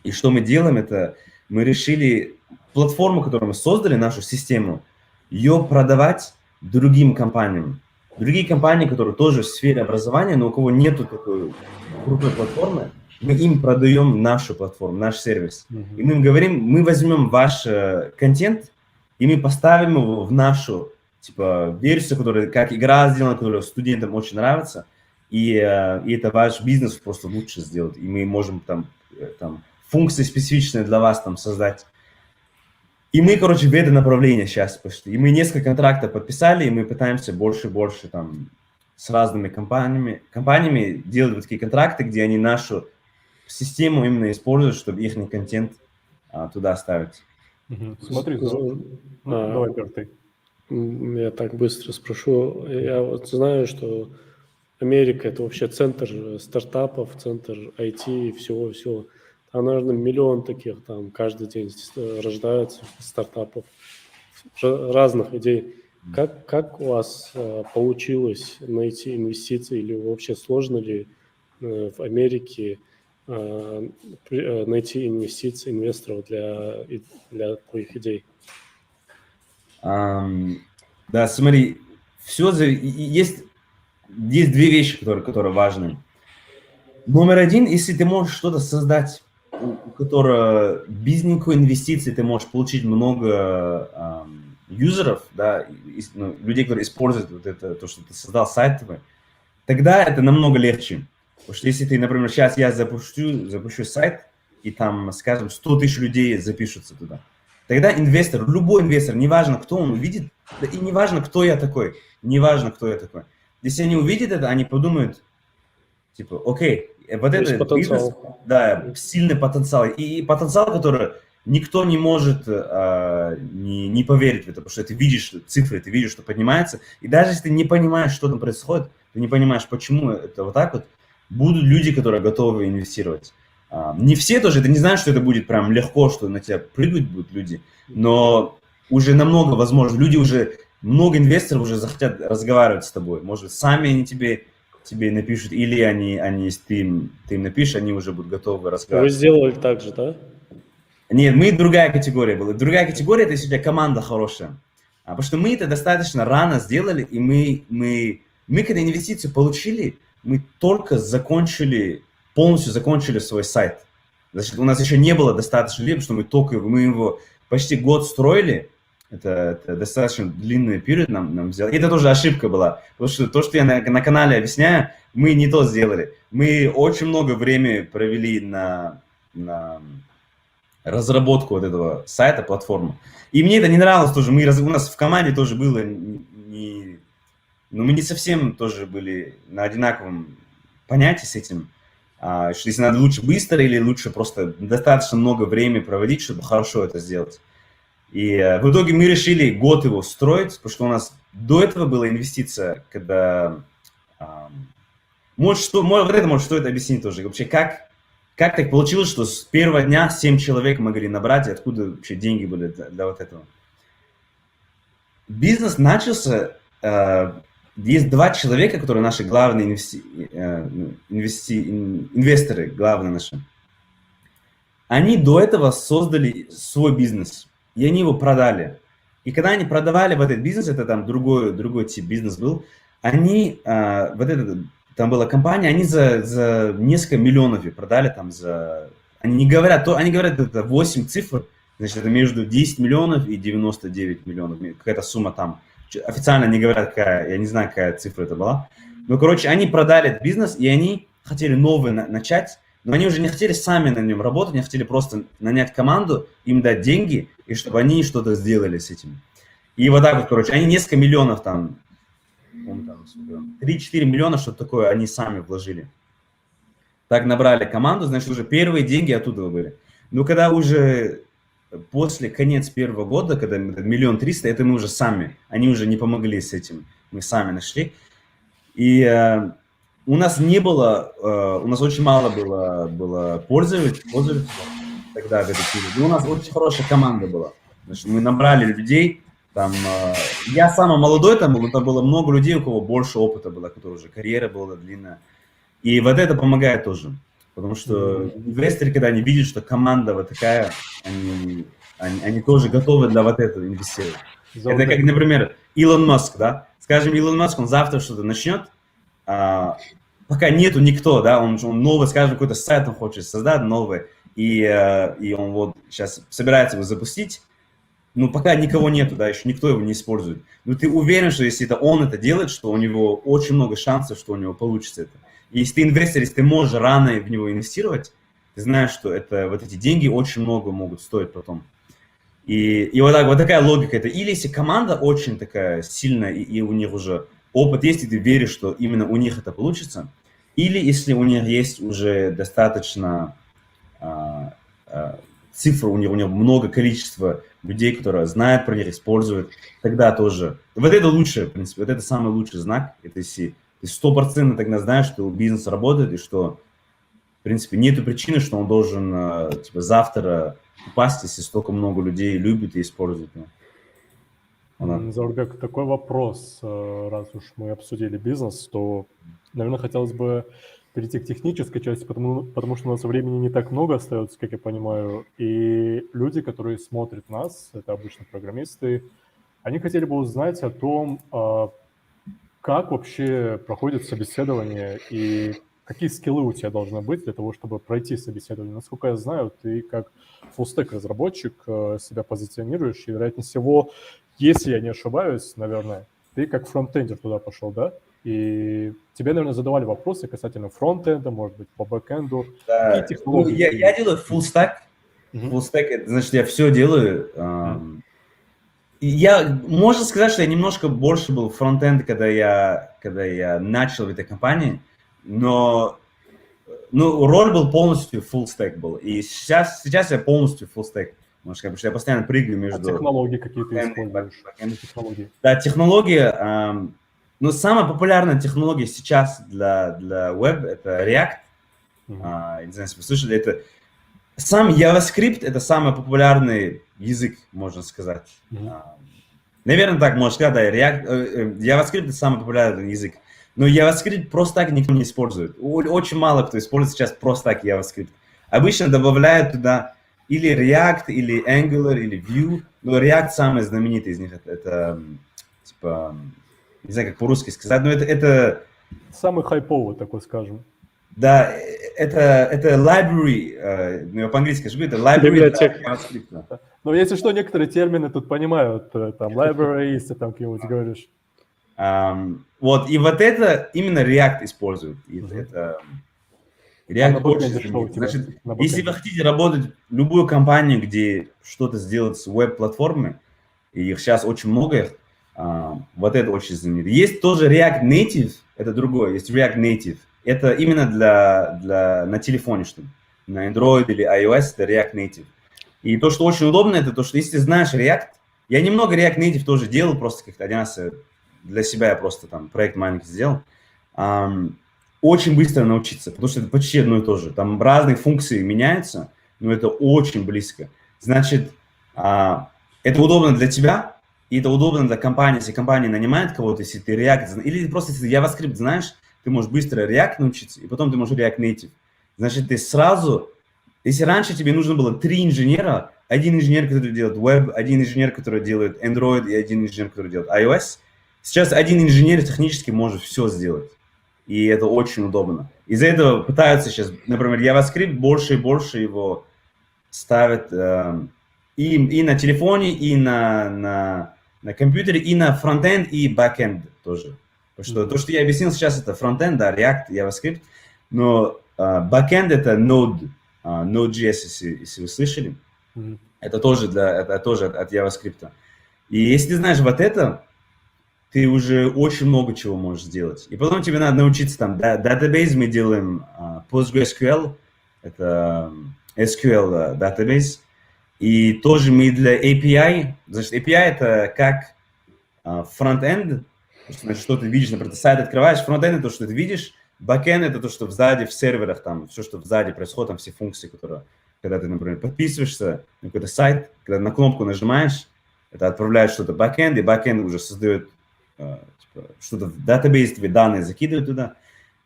[SPEAKER 3] и что мы делаем, это мы решили платформу, которую мы создали, нашу систему, ее продавать другим компаниям. Другие компании, которые тоже в сфере образования, но у кого нету такой крутой платформы, мы им продаем нашу платформу, наш сервис. И мы им говорим, мы возьмем ваш контент, и мы поставим его в нашу типа версию, которая как игра сделана, которая студентам очень нравится, и это ваш бизнес просто лучше сделать. И мы можем там функции специфичные для вас там создать. И мы, короче, в это направление сейчас пошли. И мы несколько контрактов подписали, и мы пытаемся больше и больше там с разными компаниями делать вот такие контракты, где они нашу систему именно используют, чтобы их контент туда ставить.
[SPEAKER 1] Смотри, давай, Пер, ты.
[SPEAKER 4] Я так быстро спрошу. Я вот знаю, что Америка – это вообще центр стартапов, центр IT и всего-всего. Там, наверное, миллион таких там каждый день рождаются стартапов, разных идей. Как у вас получилось найти инвестиции или вообще сложно ли в Америке найти инвестиции, инвесторов для твоих идей?
[SPEAKER 3] Да, смотри, есть две вещи, которые важны. Номер один, если ты можешь что-то создать, у которого без никакой инвестиции ты можешь получить много юзеров, да, людей, которые используют вот это, то, что ты создал сайт твой, тогда это намного легче. Потому что если ты, например, сейчас я запущу сайт, и там, скажем, 100 тысяч людей запишутся туда, тогда инвестор, любой инвестор, неважно, кто он увидит, да и неважно, кто я такой, если они увидят это, они подумают, типа, окей, вот это бизнес, да, сильный потенциал, и потенциал, который никто не может не поверить в это, потому что ты видишь цифры, ты видишь, что поднимается, и даже если ты не понимаешь, что там происходит, ты не понимаешь, почему это вот так вот, будут люди, которые готовы инвестировать. Не все тоже, это не значит, что это будет прям легко, что на тебя прыгать будут люди, но уже намного возможно, много инвесторов уже захотят разговаривать с тобой, может, сами они тебе напишут, или если ты им напишешь, они уже будут готовы разговаривать.
[SPEAKER 4] Вы сделали так же, да?
[SPEAKER 3] Нет, мы другая категория была. Другая категория, это если у тебя команда хорошая. Потому что мы это достаточно рано сделали, и мы когда инвестицию получили, мы только полностью закончили свой сайт. Значит, у нас еще не было достаточно времени, потому что мы его почти год строили. Это достаточно длинный период нам взял. И это тоже ошибка была. Потому что то, что я на канале объясняю, мы не то сделали. Мы очень много времени провели на разработку вот этого сайта, платформы. И мне это не нравилось тоже. У нас в команде тоже было мы не совсем тоже были на одинаковом понятии с этим. Что если надо лучше быстро или лучше просто достаточно много времени проводить, чтобы хорошо это сделать. И в итоге мы решили год его строить, потому что у нас до этого была инвестиция, когда... вот это стоит объяснить тоже. Вообще, как так получилось, что с первого дня 7 человек могли набрать, и откуда вообще деньги были для вот этого? Бизнес начался... Есть 2 человека, которые наши главные инвесторы, главные наши. Они до этого создали свой бизнес, и они его продали. И когда они продавали в этот бизнес, это там другой тип бизнес был, они, там была компания, они за несколько миллионов ее продали, они говорят, это 8 цифр, значит, это между 10 миллионов и 99 миллионов, какая-то сумма там. Официально не говорят, какая, я не знаю, какая цифра это была. Но, короче, они продали этот бизнес, и они хотели новый начать, но они уже не хотели сами на нем работать, они хотели просто нанять команду, им дать деньги, и чтобы они что-то сделали с этим. И вот так вот, короче, они несколько миллионов там, 3-4 миллиона, что-то такое, они сами вложили. Так набрали команду, значит, уже первые деньги оттуда были. Но когда уже после конец первого года, когда 1 300 000, это мы уже сами, они уже не помогли с этим, мы сами нашли. И у нас не было, у нас очень мало было пользователей тогда в этой период. Но у нас очень хорошая команда была. Значит, мы набрали людей, там, я самый молодой, там было много людей, у кого больше опыта было, у которых уже карьера была длинная. И вот это помогает тоже. Потому что инвесторы, когда они видят, что команда вот такая, они тоже готовы для вот этого инвестировать. Это как, например, Илон Маск, да? Скажем, Илон Маск, он завтра что-то начнет, пока нету никто, да, он новый, скажем, какой-то сайт он хочет создать, новый, и он вот сейчас собирается его запустить, но пока никого нету, да, еще никто его не использует. Но ты уверен, что если это он это делает, что у него очень много шансов, что у него получится это. И если ты инвестор, если ты можешь рано в него инвестировать, ты знаешь, что это, вот эти деньги очень много могут стоить потом. И вот такая логика. Это или если команда очень такая сильная, и у них уже опыт есть, и ты веришь, что именно у них это получится, или если у них есть уже достаточно цифр, у них много количества людей, которые знают про них, используют, тогда тоже. Вот это лучшее, в принципе, вот это самый лучший знак. Это если ты 100% тогда знаешь, что бизнес работает, и что, в принципе, нету причины, что он должен типа, завтра упасть, если столько много людей любят и используют.
[SPEAKER 1] Заурбек, такой вопрос. Раз уж мы обсудили бизнес, то, наверное, хотелось бы перейти к технической части, потому что у нас времени не так много остается, как я понимаю, и люди, которые смотрят нас, это обычно программисты, они хотели бы узнать о том, как вообще проходит собеседование и какие скиллы у тебя должны быть для того, чтобы пройти собеседование. Насколько я знаю, ты как фуллстек-разработчик себя позиционируешь, и, вероятнее всего, если я не ошибаюсь, наверное, ты как фронтендер туда пошел, да? И тебе, наверное, задавали вопросы касательно фронтенда, может быть, по бэкенду.
[SPEAKER 3] Да.
[SPEAKER 1] Какие технологии?
[SPEAKER 3] Я делаю full stack. Full stack, это значит, я все делаю. Можно сказать, что я немножко больше был фронтенд, когда я начал в этой компании, но роль был полностью full stack был. И сейчас я полностью full stack. Потому что я постоянно прыгаю между...
[SPEAKER 1] технологии какие-то используешь? Технологии.
[SPEAKER 3] Да, технологии. Но самая популярная технология сейчас для веб – это React. Не знаю, если вы слышали, это... Сам JavaScript – это самый популярный язык, можно сказать. Наверное, так можно сказать, да, JavaScript – это самый популярный язык. Но JavaScript просто так никто не использует. Очень мало кто использует сейчас просто так JavaScript. Обычно добавляют туда или React, или Angular, или Vue. Но React самый знаменитый из них. Это типа, не знаю, как по-русски сказать, но это...
[SPEAKER 1] Самый хайповый, такой скажем.
[SPEAKER 3] Да, это library, я по-английски скажу, это library для JavaScript.
[SPEAKER 1] Но если что, некоторые термины тут понимают, там, library, если там какие-нибудь говоришь.
[SPEAKER 3] Вот, и вот это именно React использует. Это React очень... Значит, если вы хотите работать в любую компанию, где что-то сделать с веб-платформой, и их сейчас очень много, вот это очень знаменито. Есть тоже React Native, это другое, есть React Native. Это именно на телефоне, что ли, на Android или iOS, это React Native. И то, что очень удобно, это то, что если ты знаешь React, я немного React Native тоже делал, просто как-то один раз для себя я просто там проект маленький сделал. Очень быстро научиться, потому что это почти одно и то же. Там разные функции меняются, но это очень близко. Значит, это удобно для тебя, и это удобно для компании, если компания нанимает кого-то, если ты React, или просто если JavaScript знаешь, ты можешь быстро React научиться, и потом ты можешь React Native. Значит, ты сразу, если раньше тебе нужно было 3 инженера, один инженер, который делает веб, один инженер, который делает Android, и один инженер, который делает iOS, сейчас один инженер технически может все сделать. И это очень удобно. Из-за этого пытаются сейчас, например, JavaScript больше и больше его ставят и на телефоне, и на компьютере, и на фронтенд, и бэкенд тоже. Потому что то, что я объяснил сейчас, это фронтенд, да, React, JavaScript, но бэкенд это Node, Node.js, если вы слышали. Это тоже от JavaScript. И если ты знаешь вот это, ты уже очень много чего можешь сделать. И потом тебе надо научиться там, database мы делаем PostgreSQL, это SQL database, и тоже мы для API, значит, API это как фронт-энд, значит, что ты видишь, например, ты сайт открываешь, фронт-энд это то, что ты видишь, бэк-энд это то, что сзади в серверах, там, все, что сзади происходит, там, все функции, которые, когда ты, например, подписываешься на какой-то сайт, когда на кнопку нажимаешь, это отправляет что-то бэк-энд, и бэк-энд уже создает что-то в датабейс, тебе данные закидывают туда.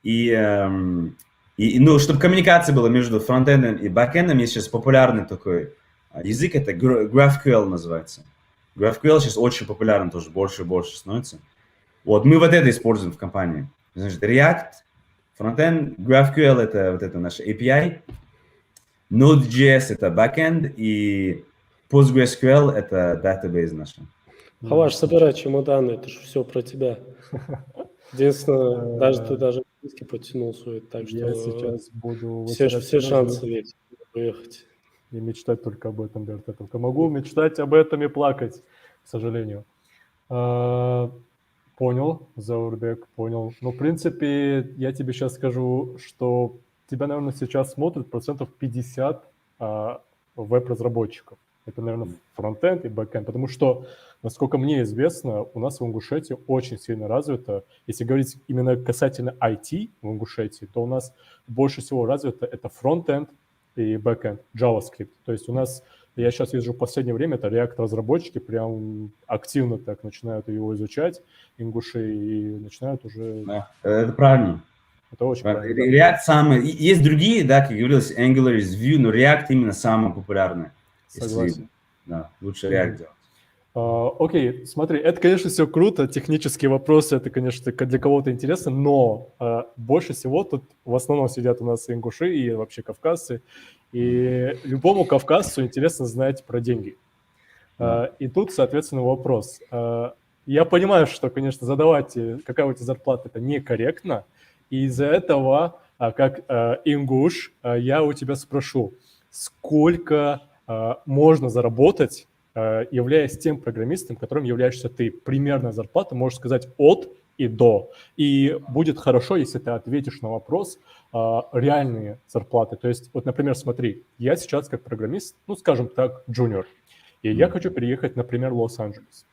[SPEAKER 3] Ну, чтобы коммуникация была между фронтендом и бэкэндом, есть сейчас популярный такой язык, это GraphQL называется. GraphQL сейчас очень популярен тоже, больше и больше становится. Вот, мы вот это используем в компании. Значит, React, фронтенд, GraphQL это вот это наш API, Node.js это backend, и PostgreSQL это database наш.
[SPEAKER 4] Хаваш, собирай чемоданы, это же все про тебя. Единственное, ты даже английский подтянул свой, так что
[SPEAKER 1] Я сейчас буду
[SPEAKER 4] все
[SPEAKER 1] вытирать
[SPEAKER 4] шансы
[SPEAKER 1] слезы
[SPEAKER 4] есть поехать.
[SPEAKER 1] и мечтать только об этом, Берт. Я только могу мечтать об этом и плакать, к сожалению. Понял, Заурбек, понял. Ну, в принципе, я тебе сейчас скажу, что тебя, наверное, сейчас смотрят 50% веб-разработчиков. Это, наверное, фронтенд и бэкенд, потому что, насколько мне известно, у нас в Ингушетии очень сильно развито, если говорить именно касательно IT в Ингушетии, то у нас больше всего развито это фронтенд и бэкенд, JavaScript. То есть у нас, я сейчас вижу в последнее время, это React-разработчики прям активно так начинают его изучать, ингуши, и начинают уже...
[SPEAKER 3] Да, это правильно.
[SPEAKER 1] Это очень правильно.
[SPEAKER 3] React самый... Есть другие, да, как говорилось, Angular, Vue, но React именно самый популярный.
[SPEAKER 1] Согласен.
[SPEAKER 3] Да, лучше React делать.
[SPEAKER 1] Окей, смотри, это, конечно, все круто, технические вопросы, это, конечно, для кого-то интересно, но больше всего тут в основном сидят у нас ингуши и вообще кавказцы, и любому кавказцу интересно знать про деньги. И тут, соответственно, вопрос. Я понимаю, что, конечно, задавать, какая у тебя зарплата, это некорректно, и из-за этого, как ингуш, я у тебя спрошу, сколько можно заработать, являясь тем программистом, которым являешься ты. Примерная зарплата, можешь сказать, от и до. И будет хорошо, если ты ответишь на вопрос реальные зарплаты. То есть, вот, например, смотри, я сейчас как программист, ну, скажем так, джуниор, и я хочу переехать, например, в Лос-Анджелес.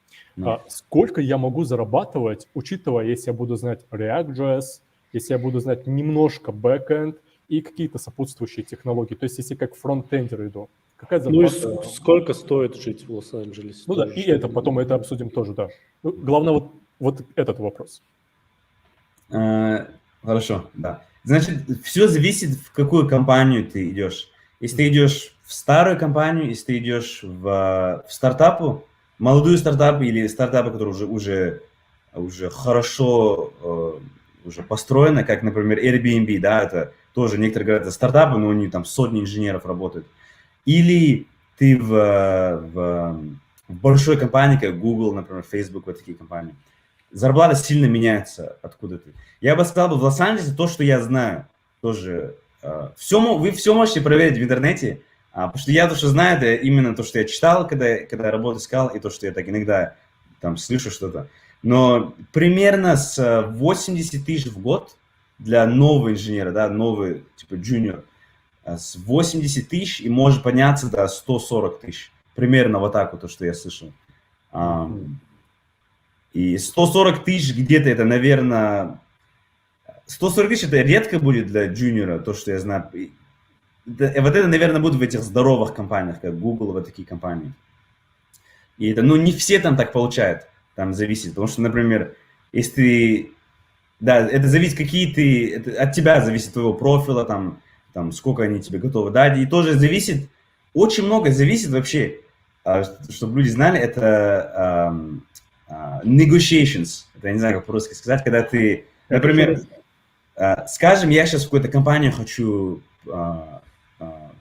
[SPEAKER 1] Сколько я могу зарабатывать, учитывая, если я буду знать React.js, если я буду знать немножко backend и какие-то сопутствующие технологии. То есть, если как фронтендер иду. Какая зарплата?
[SPEAKER 4] Ну и сколько стоит жить в Лос-Анджелесе?
[SPEAKER 1] Ну да, и это, потом это обсудим тоже, да. Ну, главное, вот этот вопрос.
[SPEAKER 3] Хорошо, да. Значит, все зависит, в какую компанию ты идешь. Если ты идешь в старую компанию, если ты идешь в стартапу, молодую стартапу или стартапы, которые уже хорошо уже построены, как, например, Airbnb, да, это тоже некоторые говорят, это стартапы, но у них там сотни инженеров работают. Или ты в большой компании, как Google, например, Facebook, вот такие компании. Зарплата сильно меняется откуда-то. Я бы сказал, в Лос-Анджелесе то, что я знаю, тоже... вы все можете проверить в интернете, потому что я то, что знаю, это именно то, что я читал, когда работу искал, и то, что я так иногда там слышу что-то. Но примерно с 80 тысяч в год для нового инженера, да, новый, типа, junior, с 80 тысяч и может подняться до 140 тысяч. Примерно вот так вот, то, что я слышал. И 140 тысяч где-то это, наверное... 140 тысяч это редко будет для джуниора, то, что я знаю. Вот это, наверное, будет в этих здоровых компаниях, как Google, вот такие компании. И это, ну, не все там так получают. Там зависит. Потому что, например, если ты... Да, это зависит, какие ты... Это от тебя зависит, твоего профиля, там сколько они тебе готовы дать. И тоже зависит... Очень много зависит вообще, чтобы люди знали, это negotiations. Это я не знаю, как по-русски сказать, когда ты... Например, скажем, я сейчас в какую-то компанию хочу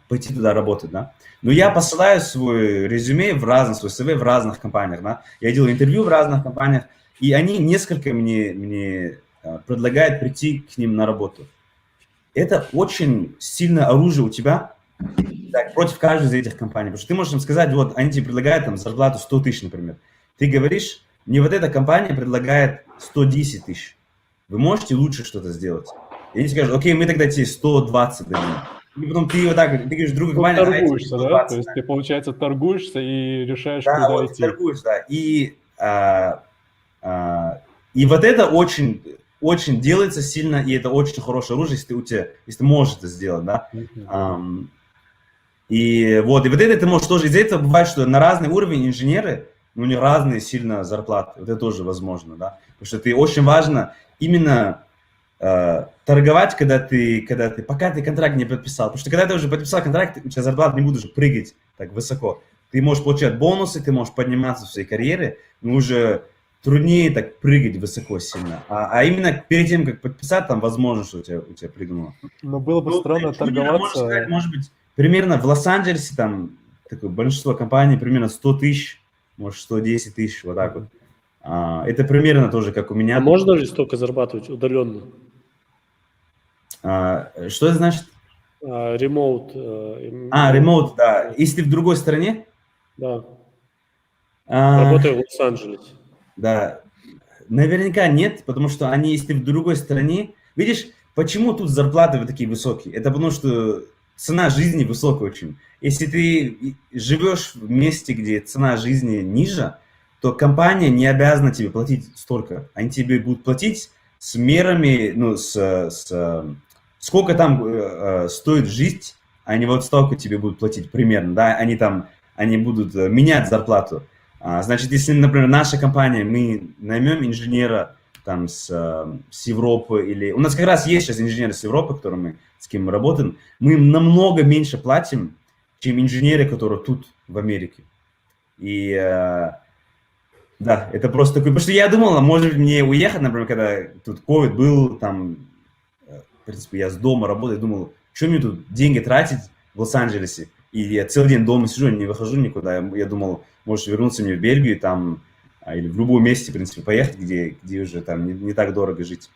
[SPEAKER 3] пойти туда работать, да? Но я посылаю свой резюме в разных, свой CV в разных компаниях, да? Я делаю интервью в разных компаниях, и они несколько мне предлагают прийти к ним на работу. Это очень сильное оружие у тебя так, против каждой из этих компаний. Потому что ты можешь им сказать, вот, они тебе предлагают там зарплату 100 тысяч, например. ты говоришь, мне вот эта компания предлагает 110 тысяч. Вы можете лучше что-то сделать? И они скажут, окей, мы тогда тебе 120 дадим. И потом ты вот так, ты говоришь, другой
[SPEAKER 1] Ну,
[SPEAKER 3] компании,
[SPEAKER 1] торгуешься, да?
[SPEAKER 3] 120,
[SPEAKER 1] То есть ты, получается, торгуешься и решаешь,
[SPEAKER 3] да,
[SPEAKER 1] куда
[SPEAKER 3] вот
[SPEAKER 1] идти.
[SPEAKER 3] торгуешь, да. И вот это очень, очень делается сильно, и это очень хорошее оружие, если ты можешь это сделать, да. И вот это ты можешь тоже, из-за этого бывает, что на разный уровень инженеры, у них разные сильно зарплаты, вот это тоже возможно, да. Потому что это очень важно именно торговать, пока ты контракт не подписал. Потому что когда ты уже подписал контракт, у тебя зарплата не будет уже прыгать так высоко. Ты можешь получать бонусы, ты можешь подниматься в своей карьере, но уже труднее так прыгать высоко сильно. А именно перед тем, как подписать, там возможно, что у тебя прыгнуло.
[SPEAKER 1] Но было бы странно торговаться...
[SPEAKER 3] Можно сказать, может быть, примерно в Лос-Анджелесе, там, такое большинство компаний, примерно 100 тысяч, может, 110 тысяч, вот так вот. Это примерно тоже, как у меня.
[SPEAKER 4] А можно ли столько зарабатывать удаленно?
[SPEAKER 3] Что это значит?
[SPEAKER 4] Ремоут.
[SPEAKER 3] Ремоут, да. Если в другой стране?
[SPEAKER 4] Да. Работаю в Лос-Анджелесе.
[SPEAKER 3] Да. Наверняка нет, потому что они, если в другой стране... Видишь, почему тут зарплаты вот такие высокие? Это потому что цена жизни высокая очень. Если ты живешь в месте, где цена жизни ниже, то компания не обязана тебе платить столько. Они тебе будут платить с мерами, ну, сколько там стоит жить, они вот столько тебе будут платить примерно, да, они будут менять зарплату. Значит, если, например, наша компания, мы наймем инженера там с Европы, или... У нас как раз есть сейчас инженеры с Европы, с кем мы работаем, мы им намного меньше платим, чем инженеры, которые тут, в Америке. И... Да, это просто такой... Потому что я думал, может мне уехать, например, когда тут COVID был, там, в принципе, я с дома работаю, думал, что мне тут деньги тратить в Лос-Анджелесе? И я целый день дома сижу, не выхожу никуда. Я думал, может вернуться мне в Бельгию, там, или в любом месте, в принципе, поехать, где уже там не так дорого жить.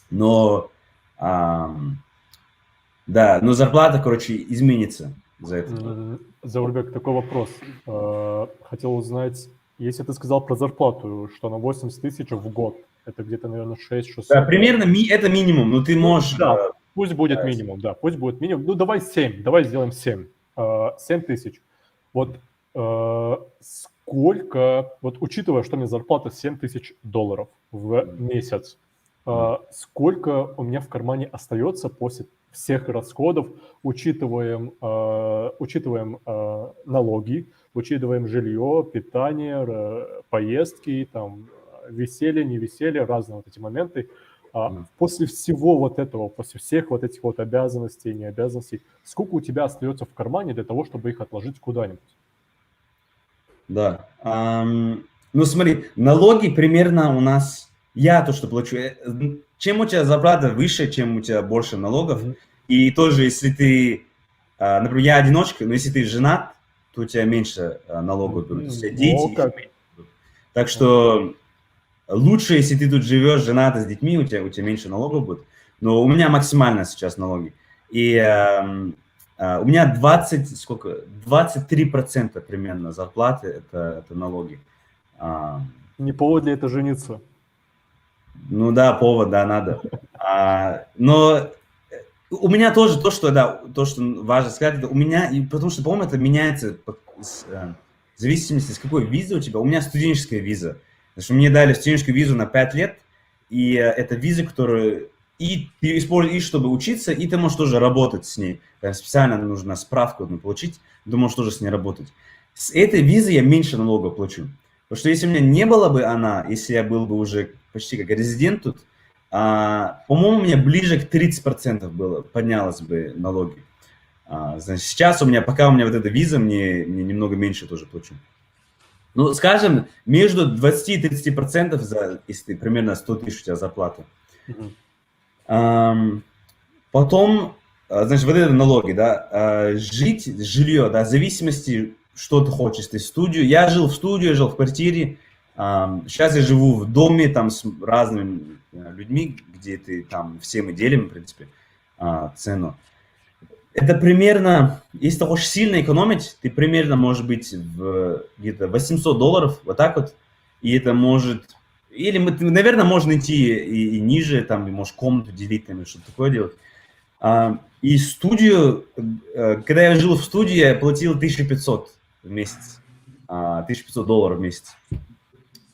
[SPEAKER 3] Но, да, но зарплата, короче, изменится за это.
[SPEAKER 1] Заурбек, такой вопрос. Хотел узнать, если ты сказал про зарплату, что на 80 тысяч в год, это где-то, наверное, 6-600.
[SPEAKER 3] Да, примерно это минимум, но ты можешь...
[SPEAKER 1] Да, пусть будет минимум, да, пусть будет минимум. Ну, давай 7, давай сделаем 7. 7 тысяч. Вот сколько, вот учитывая, что у меня зарплата $7 тысяч в месяц, сколько у меня в кармане остается после всех расходов, учитываем налоги, учитываем жилье, питание, поездки, там, веселье, не веселье, разные вот эти моменты. После всего вот этого, после всех вот этих вот обязанностей и необязанностей, сколько у тебя остается в кармане для того, чтобы их отложить куда-нибудь?
[SPEAKER 3] Да. Ну смотри, налоги примерно у нас, я то, что плачу, чем у тебя зарплата выше, чем у тебя больше налогов, и тоже если ты, например, я одиночка, но если ты женат, то у тебя меньше налогов будут, у тебя дети. Так что лучше, если ты тут живешь, женат с детьми, у тебя меньше налогов будет. Но у меня максимально сейчас налоги. И у меня 23% примерно зарплаты это налоги.
[SPEAKER 1] Не повод ли это жениться?
[SPEAKER 3] Ну да, повод, да, надо. Но у меня тоже то, что важно сказать, это у меня, потому что, по-моему, это меняется в зависимости, с какой визы у тебя. У меня студенческая виза. Потому что мне дали студенческую визу на 5 лет, и это виза, которую и ты используешь, чтобы учиться, и ты можешь тоже работать с ней. Специально нужно справку получить, ты можешь тоже с ней работать. С этой визой я меньше налогов плачу. Потому что если у меня не было бы она, если я был бы уже почти как резидент тут, по-моему, у меня ближе к 30% поднялось бы налоги. Значит, сейчас пока у меня вот эта виза, мне немного меньше тоже плачу. Ну, скажем, между 20 и 30%, если ты примерно 100 тысяч у тебя зарплата. Потом, значит, вот это налоги, да, жилье, да, в зависимости, что ты хочешь, ты студию. Я жил в студии, жил в квартире. Сейчас я живу в доме, там, с разными людьми, где ты, там, все мы делим, в принципе, цену. Это примерно, если ты хочешь сильно экономить, ты примерно, может быть, где-то $800, вот так вот. И это может... Или, наверное, можно идти и ниже, там, можешь комнату делить, там, или что-то такое делать. И студию, когда я жил в студии, я платил 1500 в месяц. $1500 в месяц.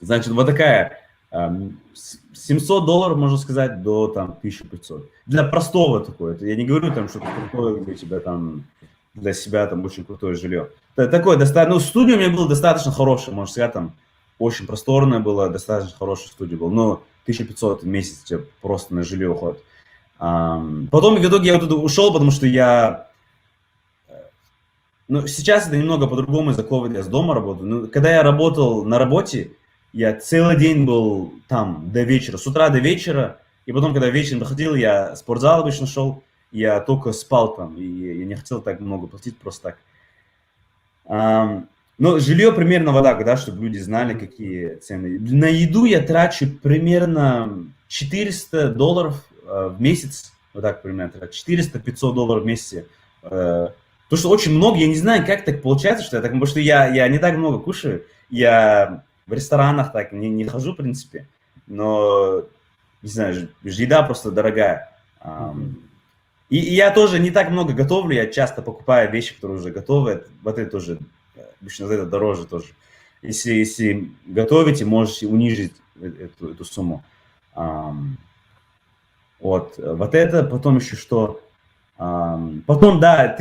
[SPEAKER 3] Значит, вот такая... $700, можно сказать, до там 1500. Для простого такое. Я не говорю там что-то крутое для тебя там, для себя там очень крутое жилье. Это такое достаточно. Ну, студия у меня была достаточно хорошая, можно сказать, там очень просторная была, достаточно хорошая студия была. Но 1500 в месяц тебе просто на жилье уходит. Потом в итоге я оттуда ушел, потому что я... Ну, сейчас это немного по-другому из-за COVID, я с дома работаю. Но когда я работал на работе, я целый день был там до вечера, с утра до вечера, и потом, когда вечером доходил, я в спортзал обычно шел, я только спал там, и я не хотел так много платить просто так. Но жилье примерно вот так, да, чтобы люди знали, какие цены. На еду я трачу примерно $400 в месяц, вот так примерно, $400-500 в месяц. То, что очень много, я не знаю, как так получается, что я так, потому что я не так много кушаю, я... В ресторанах так не хожу, в принципе, но, не знаю, еда просто дорогая. И я тоже не так много готовлю, я часто покупаю вещи, которые уже готовы, вот это тоже, обычно за это дороже тоже. Если готовите, можете унизить эту сумму. Вот это, потом еще что? Потом, да,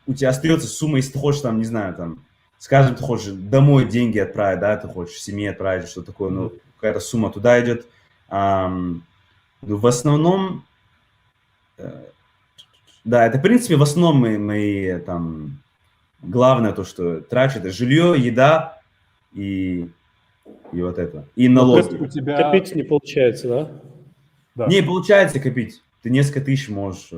[SPEAKER 3] у тебя остается сумма, если ты хочешь, там, не знаю, там, скажем, ты хочешь домой деньги отправить, да, ты хочешь семье отправить, что такое, ну, какая-то сумма туда идет. Ну, в основном, да, это, в принципе, в основном мои, там, главное то, что трачу, это жилье, еда и вот это, и налоги.
[SPEAKER 1] У тебя...
[SPEAKER 4] Копить не получается, да?
[SPEAKER 1] Да.
[SPEAKER 3] Не получается копить, ты несколько тысяч можешь...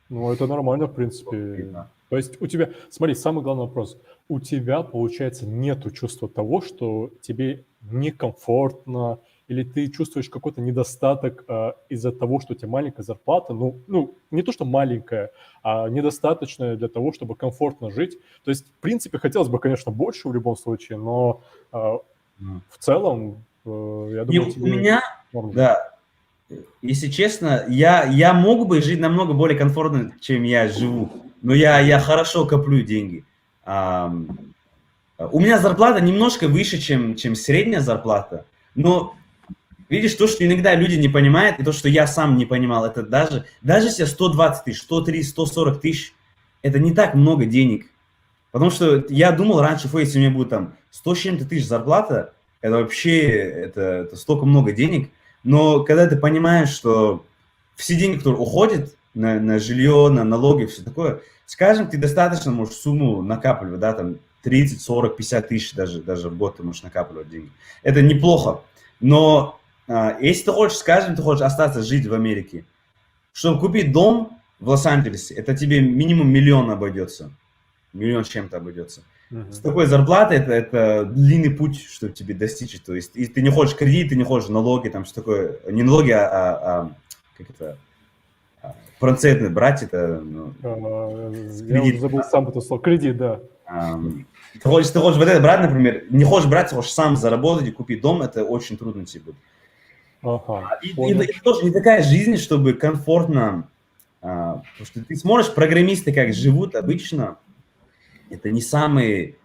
[SPEAKER 1] Ну, это нормально, в принципе.
[SPEAKER 3] Да.
[SPEAKER 1] То есть у тебя, смотри, самый главный вопрос. У тебя, получается, нету чувства того, что тебе некомфортно, или ты чувствуешь какой-то недостаток из-за того, что у тебя маленькая зарплата, ну, не то, что маленькая, а недостаточная для того, чтобы комфортно жить. То есть, в принципе, хотелось бы, конечно, больше в любом случае, но в целом, я думаю, тебе...
[SPEAKER 3] У меня, да, если честно, я мог бы жить намного более комфортно, чем я живу, но я хорошо коплю деньги. У меня зарплата немножко выше, чем средняя зарплата, но видишь, то, что иногда люди не понимают, и то, что я сам не понимал, это даже если 120 тысяч, 130, 140 тысяч, это не так много денег. Потому что я думал раньше, если у меня будет там 100 с чем-то тысяч зарплата, это вообще, это столько много денег. Но когда ты понимаешь, что все деньги, которые уходят на жилье, на налоги, все такое, скажем, ты достаточно можешь сумму накапливать, да, там 30, 40, 50 тысяч даже в год ты можешь накапливать деньги. Это неплохо. Но если ты хочешь, скажем, ты хочешь остаться жить в Америке, чтобы купить дом в Лос-Анджелесе, это тебе минимум $1 миллион обойдется. $1 миллион с чем-то обойдется. С такой зарплатой это длинный путь, чтобы тебе достичь. То есть, если ты не хочешь кредит, ты не хочешь налоги, там что такое, не налоги, как это, процентные брать, это... Ну,
[SPEAKER 1] я уже забыл сам это слово, кредит, да.
[SPEAKER 3] Ты хочешь вот это брать, например, не хочешь брать, хочешь сам заработать и купить дом, это очень трудно тебе будет.
[SPEAKER 1] Ага,
[SPEAKER 3] и тоже не такая жизнь, чтобы комфортно, потому что ты смотришь, программисты как живут обычно, это не самый,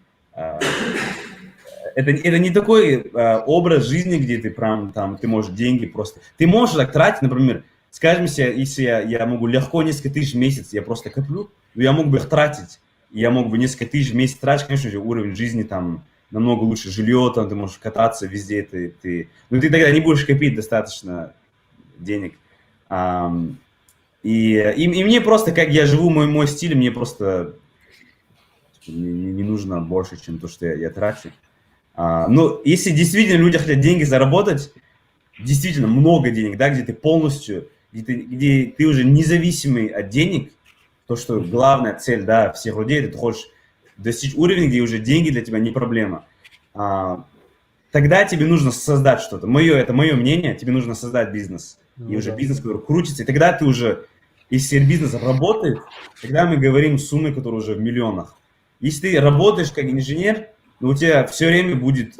[SPEAKER 3] это не такой образ жизни, где ты прям там, ты можешь деньги просто, ты можешь так тратить, например, скажем себе, если я могу легко несколько тысяч в месяц, я просто коплю, но я мог бы их тратить, я мог бы несколько тысяч в месяц тратить, конечно же, уровень жизни там намного лучше, жилье, там ты можешь кататься везде, но ты тогда не будешь копить достаточно денег. И мне просто, как я живу, мой стиль, мне просто не нужно больше, чем то, что я трачу. Но если действительно люди хотят деньги заработать, действительно много денег, да, где ты полностью, где ты уже независимый от денег, то, что главная цель, да, всех людей, это ты хочешь достичь уровня, где уже деньги для тебя не проблема. Тогда тебе нужно создать что-то. Это мое мнение, тебе нужно создать бизнес. И уже бизнес, который крутится, и тогда ты уже если бизнес работает, тогда мы говорим суммы, которые уже в миллионах. Если ты работаешь как инженер, но у тебя все время будет,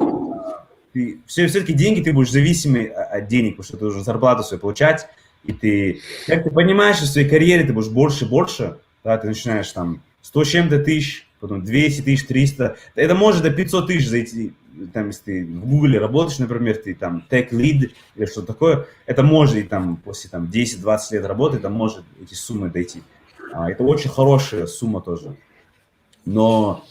[SPEAKER 3] все-таки деньги, ты будешь зависимый от денег, потому что ты уже зарплату свою получать, и ты, как ты понимаешь, в своей карьере ты будешь больше и больше, да, ты начинаешь там 100 с чем-то тысяч, потом 200 тысяч, 300, это может до 500 тысяч зайти, там, если ты в Гугле работаешь, например, ты там tech lead или что-то такое, это может и там после там 10-20 лет работы, это может эти суммы дойти. Это очень хорошая сумма тоже. Но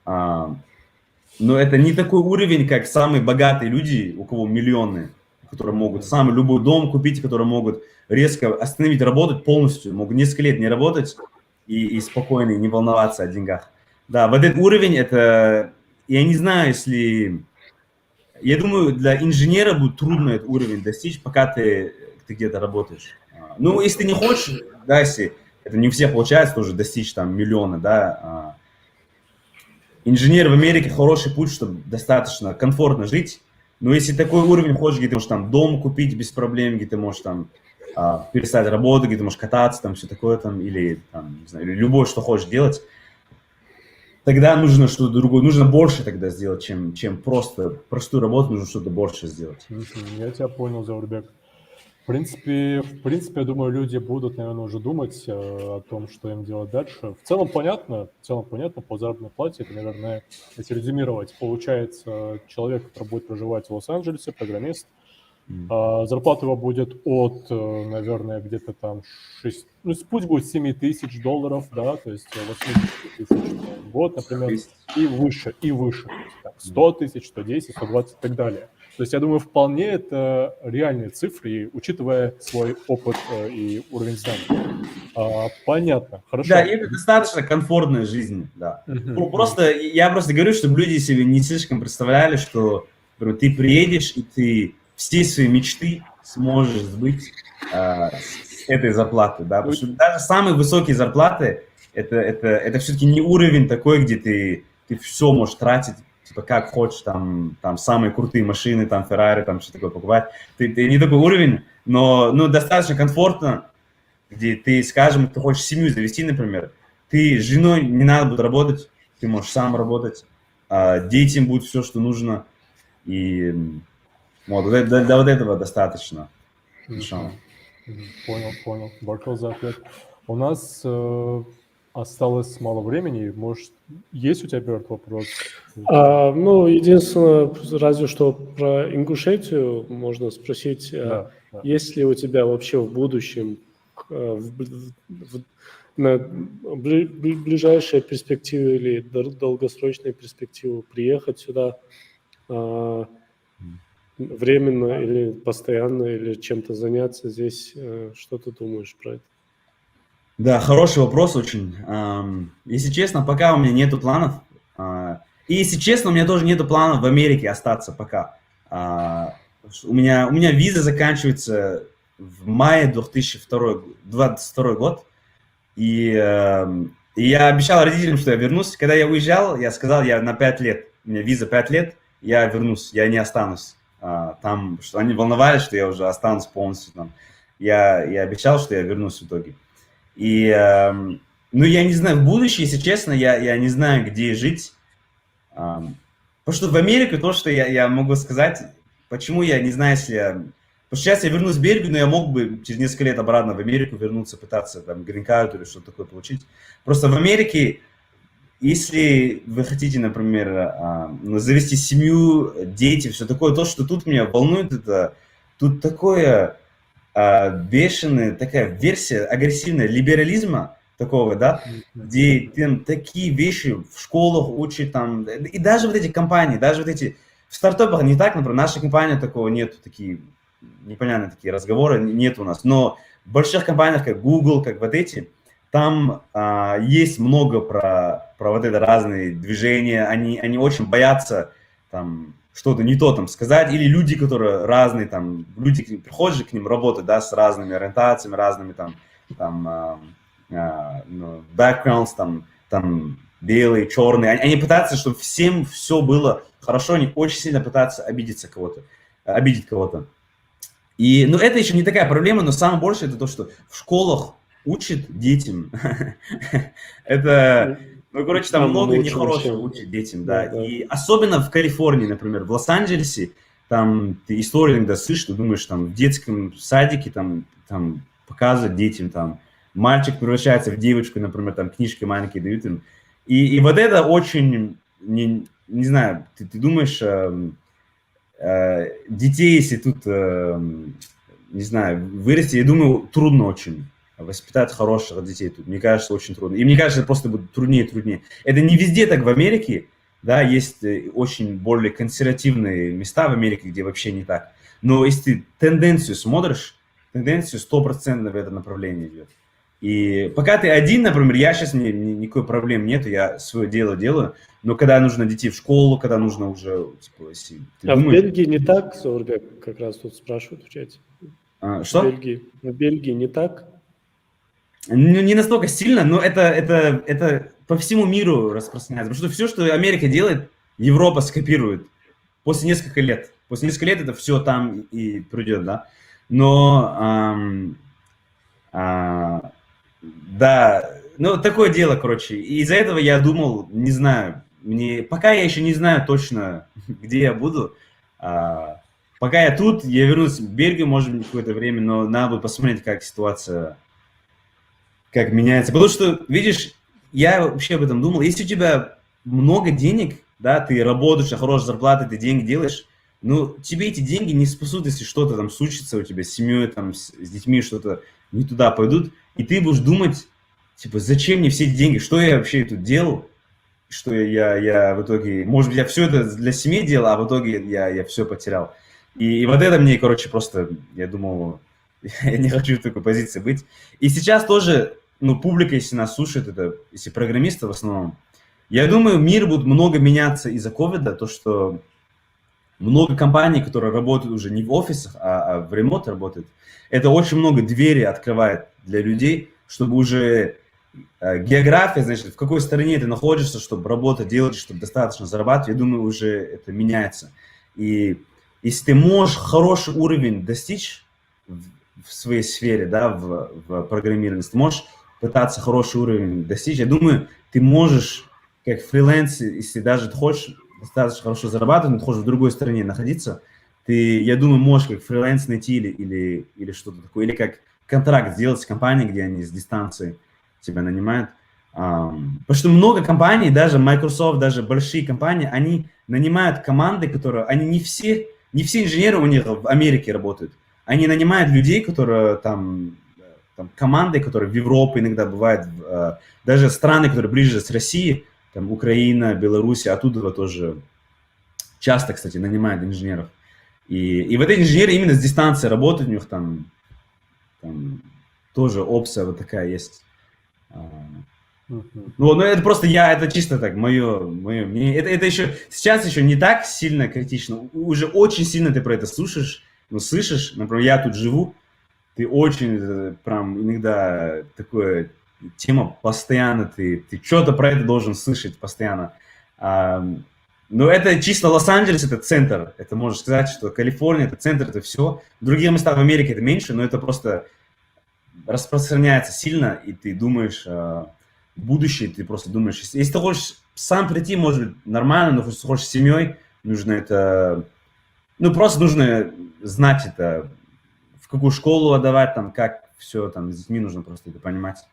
[SPEAKER 3] это не такой уровень, как самые богатые люди, у кого миллионы, которые могут сам любой дом купить, которые могут резко остановить работать полностью, могут несколько лет не работать и спокойно, и не волноваться о деньгах. Да, вот этот уровень, это, я не знаю, если, я думаю, для инженера будет трудно этот уровень достичь, пока ты где-то работаешь. Ну, если ты не хочешь, да, если это не у всех получается тоже достичь там миллиона, да, инженер в Америке хороший путь, чтобы достаточно комфортно жить. Но если такой уровень хочешь, где ты можешь там дом купить без проблем, где ты можешь там перестать работать, где ты можешь кататься, там все такое, там, или, там, не знаю, или любое, что хочешь делать, тогда нужно что-то другое, нужно больше тогда сделать, чем просто простую работу, нужно что-то больше сделать.
[SPEAKER 1] Я тебя понял, Заурбек. В принципе, я думаю, люди будут, наверное, уже думать о том, что им делать дальше. В целом понятно, по заработной плате, это, наверное, если резюмировать, получается, человек, который будет проживать в Лос-Анджелесе, программист, зарплата его будет от, наверное, где-то там 6, ну, пусть будет $7 000, да, то есть 80 тысяч в год, например, и выше, то есть, там, 100 тысяч, 110, 120 и так далее. То есть, я думаю, вполне это реальные цифры, учитывая свой опыт и уровень знаний. Понятно, хорошо.
[SPEAKER 3] Да, и это достаточно комфортная жизнь, да. Я просто говорю, чтобы люди себе не слишком представляли, что например, ты приедешь, и ты все свои мечты сможешь сбыть с этой зарплаты, да, потому что даже самые высокие зарплаты, это все-таки не уровень такой, где ты все можешь тратить, типа, как хочешь, там самые крутые машины, там, Феррари, там, что такое покупать. Ты не такой уровень, но достаточно комфортно, где ты, скажем, ты хочешь семью завести, например, ты с женой не надо будет работать, ты можешь сам работать, детям будет все, что нужно, и вот до этого достаточно.
[SPEAKER 1] Понял. Большой за ответ. У нас осталось мало времени. Может, есть у тебя, Берт, вопрос?
[SPEAKER 4] Ну, единственное, разве что про Ингушетию можно спросить. Да. Есть ли у тебя вообще в будущем, на ближайшей перспективе или долгосрочной перспективе приехать сюда временно или постоянно, или чем-то заняться здесь? Что ты думаешь про это?
[SPEAKER 3] Да, хороший вопрос очень. Если честно, пока у меня нету планов. И если честно, у меня тоже нету планов в Америке остаться пока. У меня виза заканчивается в мае 2022 год. И я обещал родителям, что я вернусь. Когда я уезжал, я сказал, я на 5 лет. У меня виза 5 лет, я вернусь, я не останусь. Там, что они волновались, что я уже останусь полностью там. Я обещал, что я вернусь в итоге. И, ну, я не знаю, в будущем, если честно, я не знаю, где жить. Потому что в Америке то, что я могу сказать, почему я не знаю, если я... Потому что сейчас я вернусь в Бельгию, но я мог бы через несколько лет обратно в Америку вернуться, пытаться там грин-карт или что-то такое получить. Просто в Америке, если вы хотите, например, завести семью, дети, все такое, то, что тут меня волнует, это тут такое бешеная такая версия агрессивная либерализма такого, да, где там такие вещи в школах учат, там, и даже вот эти компании, даже вот эти, в стартапах не так, например, наша компания такого нету, такие непонятные такие разговоры нет у нас, но в больших компаниях, как Google, как вот эти, там есть много про вот это разные движения, они очень боятся там что-то не то там сказать, или люди, которые разные, там, люди приходят к ним работать, да, с разными ориентациями, разными backgrounds, там белые, черные, они пытаются, чтобы всем все было хорошо, они очень сильно пытаются обидеть кого-то. И, ну, это еще не такая проблема, но самое большее это то, что в школах учит детям. Это, ну, короче, там много
[SPEAKER 4] лучше
[SPEAKER 3] нехорошего
[SPEAKER 4] вообще.
[SPEAKER 3] учит детям, да.
[SPEAKER 4] Да.
[SPEAKER 3] И особенно в Калифорнии, например, в Лос-Анджелесе, там ты историю иногда слышишь, ты думаешь, там в детском садике там показывают детям, там мальчик превращается в девочку, например, там книжки маленькие дают им. И вот это очень, не знаю, ты думаешь, детей, если тут, не знаю, вырасти, я думаю, трудно очень воспитать хороших детей тут. Мне кажется, очень трудно. И мне кажется, это просто будет труднее и труднее. Это не везде так в Америке, да, есть очень более консервативные места в Америке, где вообще не так. Но если ты тенденцию смотришь, тенденцию 100% в это направление идет. И пока ты один, например, я сейчас, никакой проблем нету, я свое дело делаю, но когда нужно детей в школу, когда нужно уже, типа, если ты думаешь...
[SPEAKER 4] в Бельгии не так, Заурбек, как раз тут спрашивают в чате.
[SPEAKER 3] Что?
[SPEAKER 4] В Бельгии не так?
[SPEAKER 3] Ну, не настолько сильно, но это по всему миру распространяется. Потому что все, что Америка делает, Европа скопирует после нескольких лет. После нескольких лет это все там и придет, да. Но, да, ну, такое дело, короче. И из-за этого я думал, не знаю, пока я еще не знаю точно, где я буду. Пока я тут, я вернусь в Бельгию, может быть, какое-то время, но надо будет посмотреть, как ситуация, как меняется. Потому что, видишь, я вообще об этом думал. Если у тебя много денег, да, ты работаешь на хорошей зарплате, ты деньги делаешь, но тебе эти деньги не спасут, если что-то там случится у тебя с семьей, там, с детьми, что-то не туда пойдут. И ты будешь думать, типа, зачем мне все эти деньги, что я вообще тут делал, что я в итоге, может быть, я все это для семьи делал, а в итоге я все потерял. И вот это мне, короче, просто, я думал, я не хочу в такой позиции быть. И сейчас тоже, ну, публика, если нас слушает, это, если программисты в основном, я думаю, мир будет много меняться из-за ковида, то, что много компаний, которые работают уже не в офисах, а в ремонт работают, это очень много дверей открывает для людей, чтобы уже география, значит, в какой стране ты находишься, чтобы работать, делать, чтобы достаточно зарабатывать, я думаю, уже это меняется. И если ты можешь хороший уровень достичь в своей сфере, да, в программировании, если ты можешь пытаться хороший уровень достичь, я думаю, ты можешь, как фриланс, если даже ты хочешь достаточно хорошо зарабатывать, но ты хочешь в другой стране находиться, ты, я думаю, можешь как фриланс найти или что-то такое, или как контракт сделать с компанией, где они с дистанции тебя нанимают. Потому что много компаний, даже Microsoft, даже большие компании, они нанимают команды, которые, они не все инженеры у них в Америке работают. Они нанимают людей, которые там команды, которые в Европе иногда бывают, даже страны, которые ближе с Россией, там Украина, Беларусь, оттуда тоже часто, кстати, нанимают инженеров. И в этой инженеры именно с дистанции работают, у них там тоже опция вот такая есть. Ну, это просто это чисто так, мое мнение. Это еще, сейчас еще не так сильно критично. Уже очень сильно ты про это слышишь, например, я тут живу, ты очень прям иногда такое тема постоянно, ты что-то про это должен слышать постоянно. Но это чисто Лос-Анджелес, это центр. Это можно сказать, что Калифорния, это центр, это все. Другие места в Америке это меньше, но это просто распространяется сильно, и ты думаешь, будущее, ты просто думаешь, если ты хочешь сам прийти, может быть, нормально, но если ты хочешь с семьей, нужно это, ну, просто нужно знать это, в какую школу отдавать, там, как все, там, с детьми нужно просто это понимать.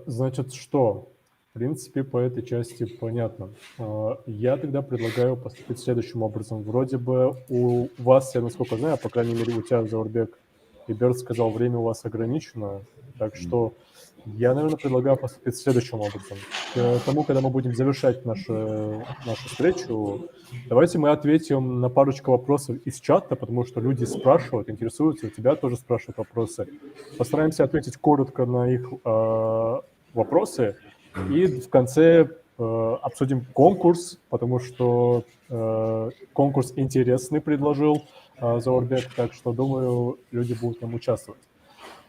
[SPEAKER 1] Значит, что? В принципе, по этой части понятно. Я тогда предлагаю поступить следующим образом. Вроде бы у вас, я насколько знаю, по крайней мере, у тебя, Заурбек, и Берт сказал, время у вас ограничено, так что я, наверное, предлагаю поступить следующим образом. К тому, когда мы будем завершать нашу встречу, давайте мы ответим на парочку вопросов из чата, потому что люди спрашивают, интересуются, у тебя тоже спрашивают вопросы. Постараемся ответить коротко на их вопросы, и в конце обсудим конкурс, потому что конкурс интересный предложил Заурбек, так что, думаю, люди будут в нем участвовать.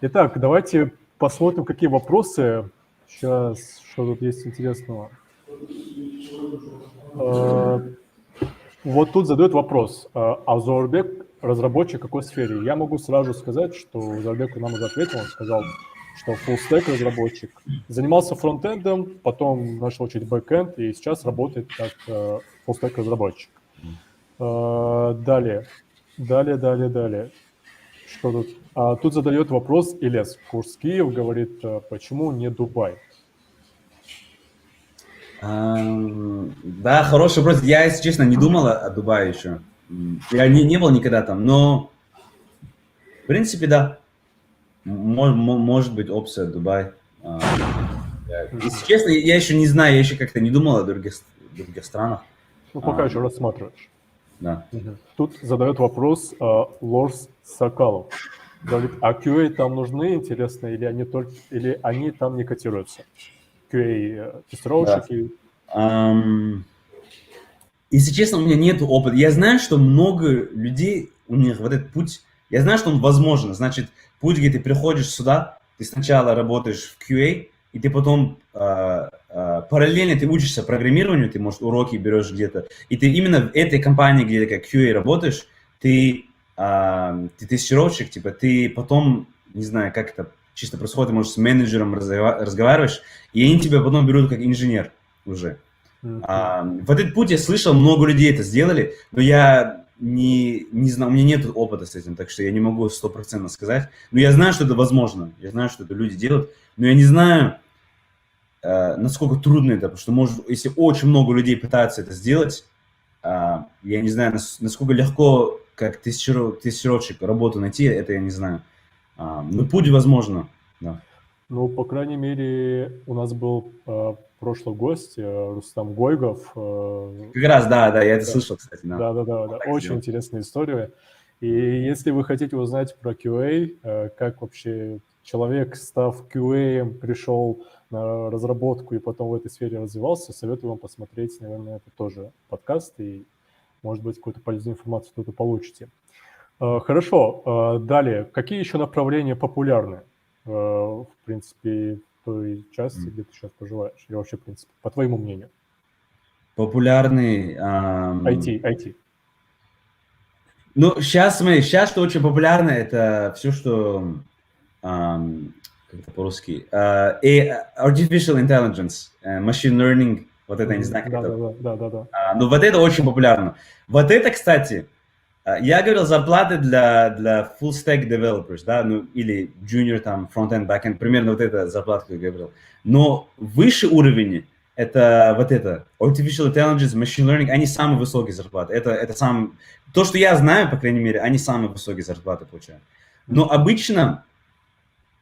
[SPEAKER 1] Итак, давайте посмотрим, какие вопросы. Сейчас, что тут есть интересного. Вот тут задают вопрос. А Заурбек разработчик в какой сфере? Я могу сразу сказать, что Зарбек нам уже ответил, он сказал, что full-stack разработчик. Занимался фронтендом, потом начал учить бэкэнд, и сейчас работает как full-stack разработчик. Далее. Что тут? Тут задает вопрос Илес. Курс Киев говорит, почему не Дубай?
[SPEAKER 3] Да, хороший вопрос. Я, если честно, не думал о Дубае еще. Я не был никогда там, но в принципе, да. Может быть опция Дубай. Если честно, я еще не знаю, я еще как-то не думал о других странах.
[SPEAKER 1] Ну, пока еще рассматриваешь.
[SPEAKER 3] Да.
[SPEAKER 1] Тут задает вопрос Лорс Сокалов. Говорит, а QA там нужны, интересно, или они там не котируются? QA-тестировщики?
[SPEAKER 3] Да. Если честно, у меня нет опыта. Я знаю, что много людей, у них вот этот путь, я знаю, что он возможен. Значит, путь, где ты приходишь сюда, ты сначала работаешь в QA, и ты потом параллельно ты учишься программированию, ты, может, уроки берешь где-то, и ты именно в этой компании, где ты как QA работаешь, ты тестировщик, типа, ты потом, не знаю, как это чисто происходит, ты, может, с менеджером разговариваешь, и они тебя потом берут как инженер уже. В этот путь я слышал, много людей это сделали, но я не знаю, у меня нет опыта с этим, так что я не могу 100% сказать. Но я знаю, что это возможно, я знаю, что это люди делают, но я не знаю, насколько трудно это, потому что, может, если очень много людей пытаются это сделать, я не знаю, насколько легко, как тестировщик, работу найти, это я не знаю. Но путь возможно, да.
[SPEAKER 1] Ну, по крайней мере, у нас был прошлый гость, Рустам Гойгов.
[SPEAKER 3] Как раз, да, я это слышал, кстати.
[SPEAKER 1] Да. Очень интересная история. И если вы хотите узнать про QA, как вообще человек, став QA, пришел на разработку и потом в этой сфере развивался, советую вам посмотреть, наверное, это тоже подкаст, и, может быть, какую-то полезную информацию тут и получите. Хорошо, далее. Какие еще направления популярны? В принципе, в той части, где ты сейчас проживаешь, или вообще, в принципе, по твоему мнению?
[SPEAKER 3] Популярный...
[SPEAKER 1] IT.
[SPEAKER 3] Ну, сейчас, смотри, что очень популярно, это все, что... как это по-русски? Artificial Intelligence, Machine Learning, вот это, я не знаю, как это...
[SPEAKER 1] Да.
[SPEAKER 3] Ну, вот это очень популярно. Вот это, кстати... Я говорил зарплаты для full stack developers, да, ну, или junior, там, front-end, back-end, примерно вот это зарплата, как я говорил. Но выше уровень, это вот это, artificial intelligence, machine learning, они самые высокие зарплаты. Это то, что я знаю, по крайней мере, они самые высокие зарплаты получают. Но обычно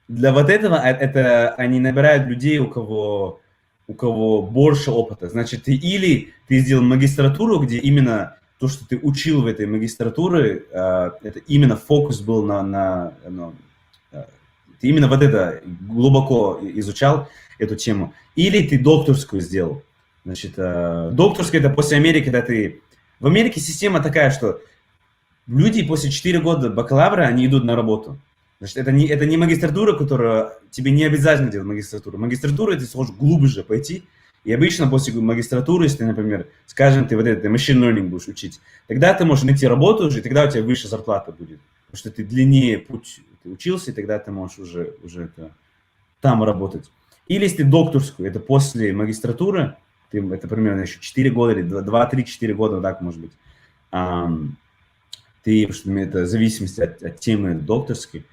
[SPEAKER 3] для вот этого, это они набирают людей, у кого больше опыта. Значит, ты сделал магистратуру, где именно то, что ты учил в этой магистратуре, это именно фокус был ты именно вот это глубоко изучал, эту тему. Или ты докторскую сделал. Значит, докторская это после Америки, когда ты... В Америке система такая, что люди после 4 года бакалавра, они идут на работу. Значит, это не магистратура, которая... Тебе не обязательно делать магистратуру. Магистратура, ты сможешь глубже пойти. И обычно после магистратуры, если ты, например, скажем, ты вот это machine learning будешь учить, тогда ты можешь найти работу уже, и тогда у тебя выше зарплата будет. Потому что ты длиннее путь ты учился, и тогда ты можешь уже там работать. Или если ты докторскую, это после магистратуры, это примерно еще 4 года, или 2-3-4 года, вот так может быть. Это в зависимости от темы докторской,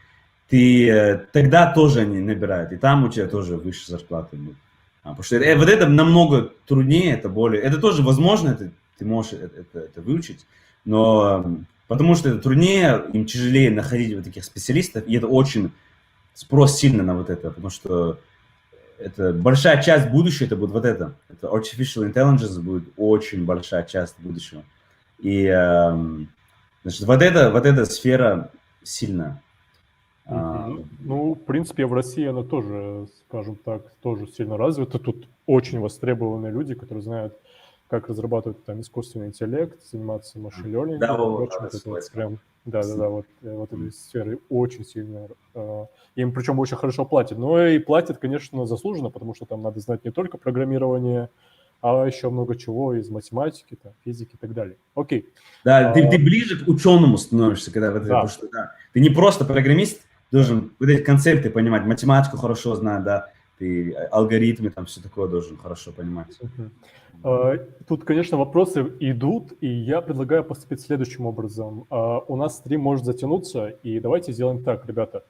[SPEAKER 3] тогда тоже они набирают, и там у тебя тоже выше зарплаты будет. Потому что вот это намного труднее, это тоже возможно, ты можешь это выучить, но потому что это труднее, им тяжелее находить вот таких специалистов, и это очень спрос сильно на вот это, потому что это большая часть будущего, это будет вот это artificial intelligence будет очень большая часть будущего. И значит, вот эта сфера сильная.
[SPEAKER 1] Ну, в принципе, в России она тоже, скажем так, тоже сильно развита. Тут очень востребованные люди, которые знают, как разрабатывать там искусственный интеллект, заниматься машин-лернингом. Вот этой сферы очень сильно. Им причем очень хорошо платят. Но и платят, конечно, заслуженно, потому что там надо знать не только программирование, а еще много чего из математики, там, физики и так далее. Окей.
[SPEAKER 3] Да, ты ближе к ученому становишься, когда
[SPEAKER 1] Да.
[SPEAKER 3] потому что ты не просто программист, должен вот эти концепты понимать, математику хорошо знать, да, ты алгоритмы, там все такое должен хорошо понимать.
[SPEAKER 1] Тут, конечно, вопросы идут, и я предлагаю поступить следующим образом. У нас стрим может затянуться, и давайте сделаем так, ребята.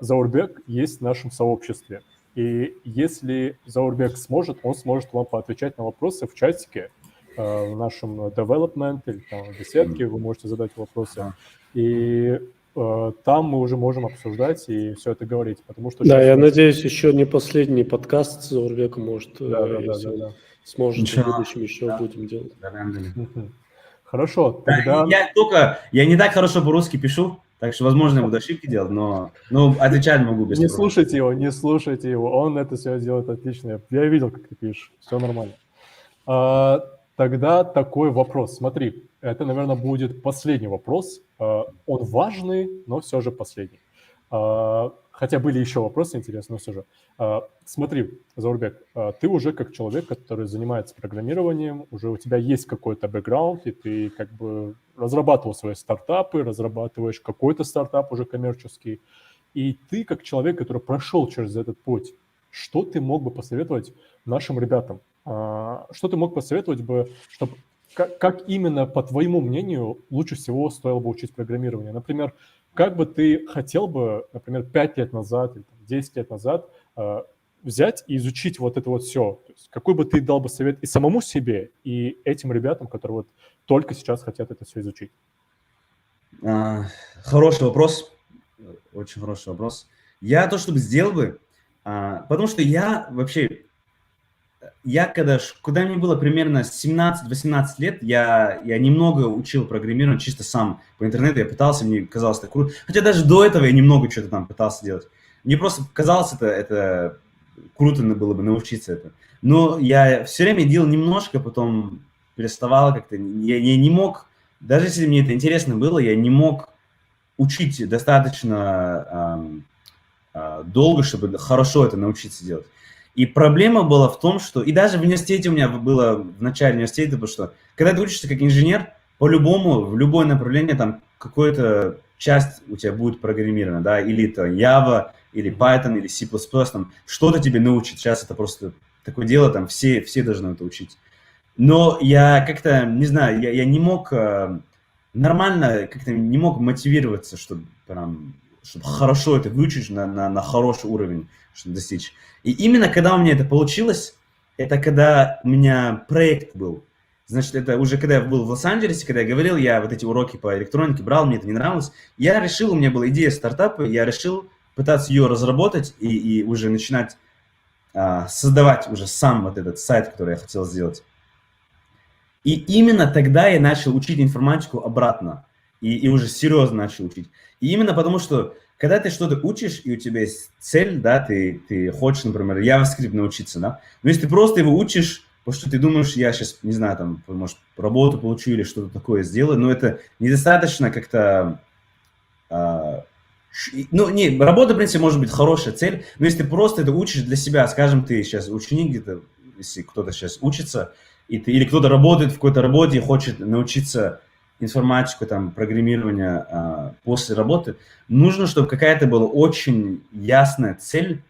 [SPEAKER 1] Заурбек есть в нашем сообществе, и если Заурбек сможет, он сможет вам поотвечать на вопросы в чатике, в нашем development или там, в беседке, вы можете задать вопросы. И там мы уже можем обсуждать и все это говорить, потому что...
[SPEAKER 4] Да, я надеюсь, еще не последний подкаст с Заурбеком, может,
[SPEAKER 1] Да.
[SPEAKER 4] сможет
[SPEAKER 3] Ничего.
[SPEAKER 4] в будущем еще будем делать.
[SPEAKER 1] Хорошо, тогда...
[SPEAKER 3] Я не так хорошо по-русски пишу, так что, возможно, я буду ошибки делать, но отвечать могу без
[SPEAKER 1] Не
[SPEAKER 3] проблем.
[SPEAKER 1] слушайте его, он это все делает отлично. Я видел, как ты пишешь, все нормально. Тогда такой вопрос. Смотри, это, наверное, будет последний вопрос. Он важный, но все же последний. Хотя были еще вопросы интересные, но все же. Смотри, Заурбек, ты уже как человек, который занимается программированием, уже у тебя есть какой-то бэкграунд, и ты как бы разрабатывал свои стартапы, разрабатываешь какой-то стартап уже коммерческий, и ты как человек, который прошел через этот путь, что ты мог бы посоветовать нашим ребятам? Что ты мог посоветовать бы, чтобы как именно, по твоему мнению, лучше всего стоило бы учить программирование? Например, как бы ты хотел бы, например, 5 лет назад или 10 лет назад взять и изучить вот это вот все? То есть какой бы ты дал бы совет и самому себе, и этим ребятам, которые вот только сейчас хотят это все изучить?
[SPEAKER 3] Хороший вопрос. Очень хороший вопрос. Я то, чтобы сделал бы, потому что я когда мне было примерно 17-18 лет, я немного учил программировать чисто сам по интернету, я пытался, мне казалось это круто. Хотя даже до этого я немного что-то там пытался делать. Мне просто казалось это круто было бы научиться это. Но я все время делал немножко, потом переставал как-то. Я не мог, даже если мне это интересно было, я не мог учить достаточно долго, чтобы хорошо это научиться делать. И проблема была в том, что... И даже в университете у меня было, в начале университета, потому что, когда ты учишься как инженер, по-любому, в любое направление, там, какая-то часть у тебя будет программирована, да, или это Java, или Python, или C++, там, что-то тебе научит. Сейчас это просто такое дело, там, все должны это учить. Но я как-то, не знаю, я не мог нормально, как-то не мог мотивироваться, чтобы хорошо это выучить на хороший уровень, чтобы достичь. И именно когда у меня это получилось, это когда у меня проект был. Значит, это уже когда я был в Лос-Анджелесе, когда я говорил, я вот эти уроки по электронике брал, мне это не нравилось. Я решил, у меня была идея стартапа, я решил пытаться ее разработать и уже начинать создавать уже сам вот этот сайт, который я хотел сделать. И именно тогда я начал учить информатику обратно. И уже серьезно начал учить. И именно потому, что когда ты что-то учишь, и у тебя есть цель, да, ты хочешь, например, JavaScript научиться, да, но если ты просто его учишь, потому что ты думаешь, я сейчас, не знаю, там, может, работу получу или что-то такое сделаю, но это недостаточно как-то... работа, в принципе, может быть хорошая цель, но если ты просто это учишь для себя, скажем, ты сейчас ученик где-то, если кто-то сейчас учится, или кто-то работает в какой-то работе и хочет научиться информатику, там, программирование после работы, нужно, чтобы какая-то была очень ясная цель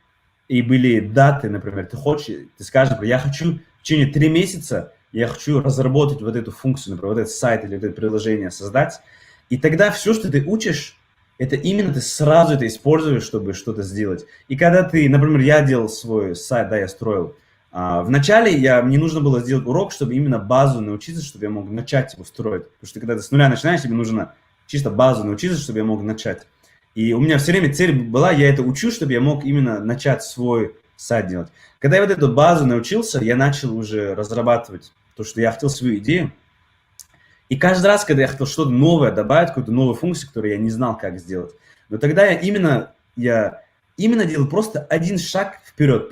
[SPEAKER 3] и были даты, например, ты скажешь, например, я хочу в течение 3 месяца, я хочу разработать вот эту функцию, например, вот этот сайт или вот это приложение создать, и тогда все, что ты учишь, это именно ты сразу это используешь, чтобы что-то сделать. И когда ты, например, я делал свой сайт, да, я строил, вначале мне нужно было сделать урок, чтобы именно базу научиться, чтобы я мог начать его строить. Потому что когда ты с нуля начинаешь, тебе нужно чисто базу научиться, чтобы я мог начать. И у меня все время цель была, я это учу, чтобы я мог именно начать свой сайт делать. Когда я вот эту базу научился, я начал уже разрабатывать то, что я хотел свою идею. И каждый раз, когда я хотел что-то новое добавить, какую-то новую функцию, которую я не знал, как сделать, но тогда я именно делал просто один шаг вперед,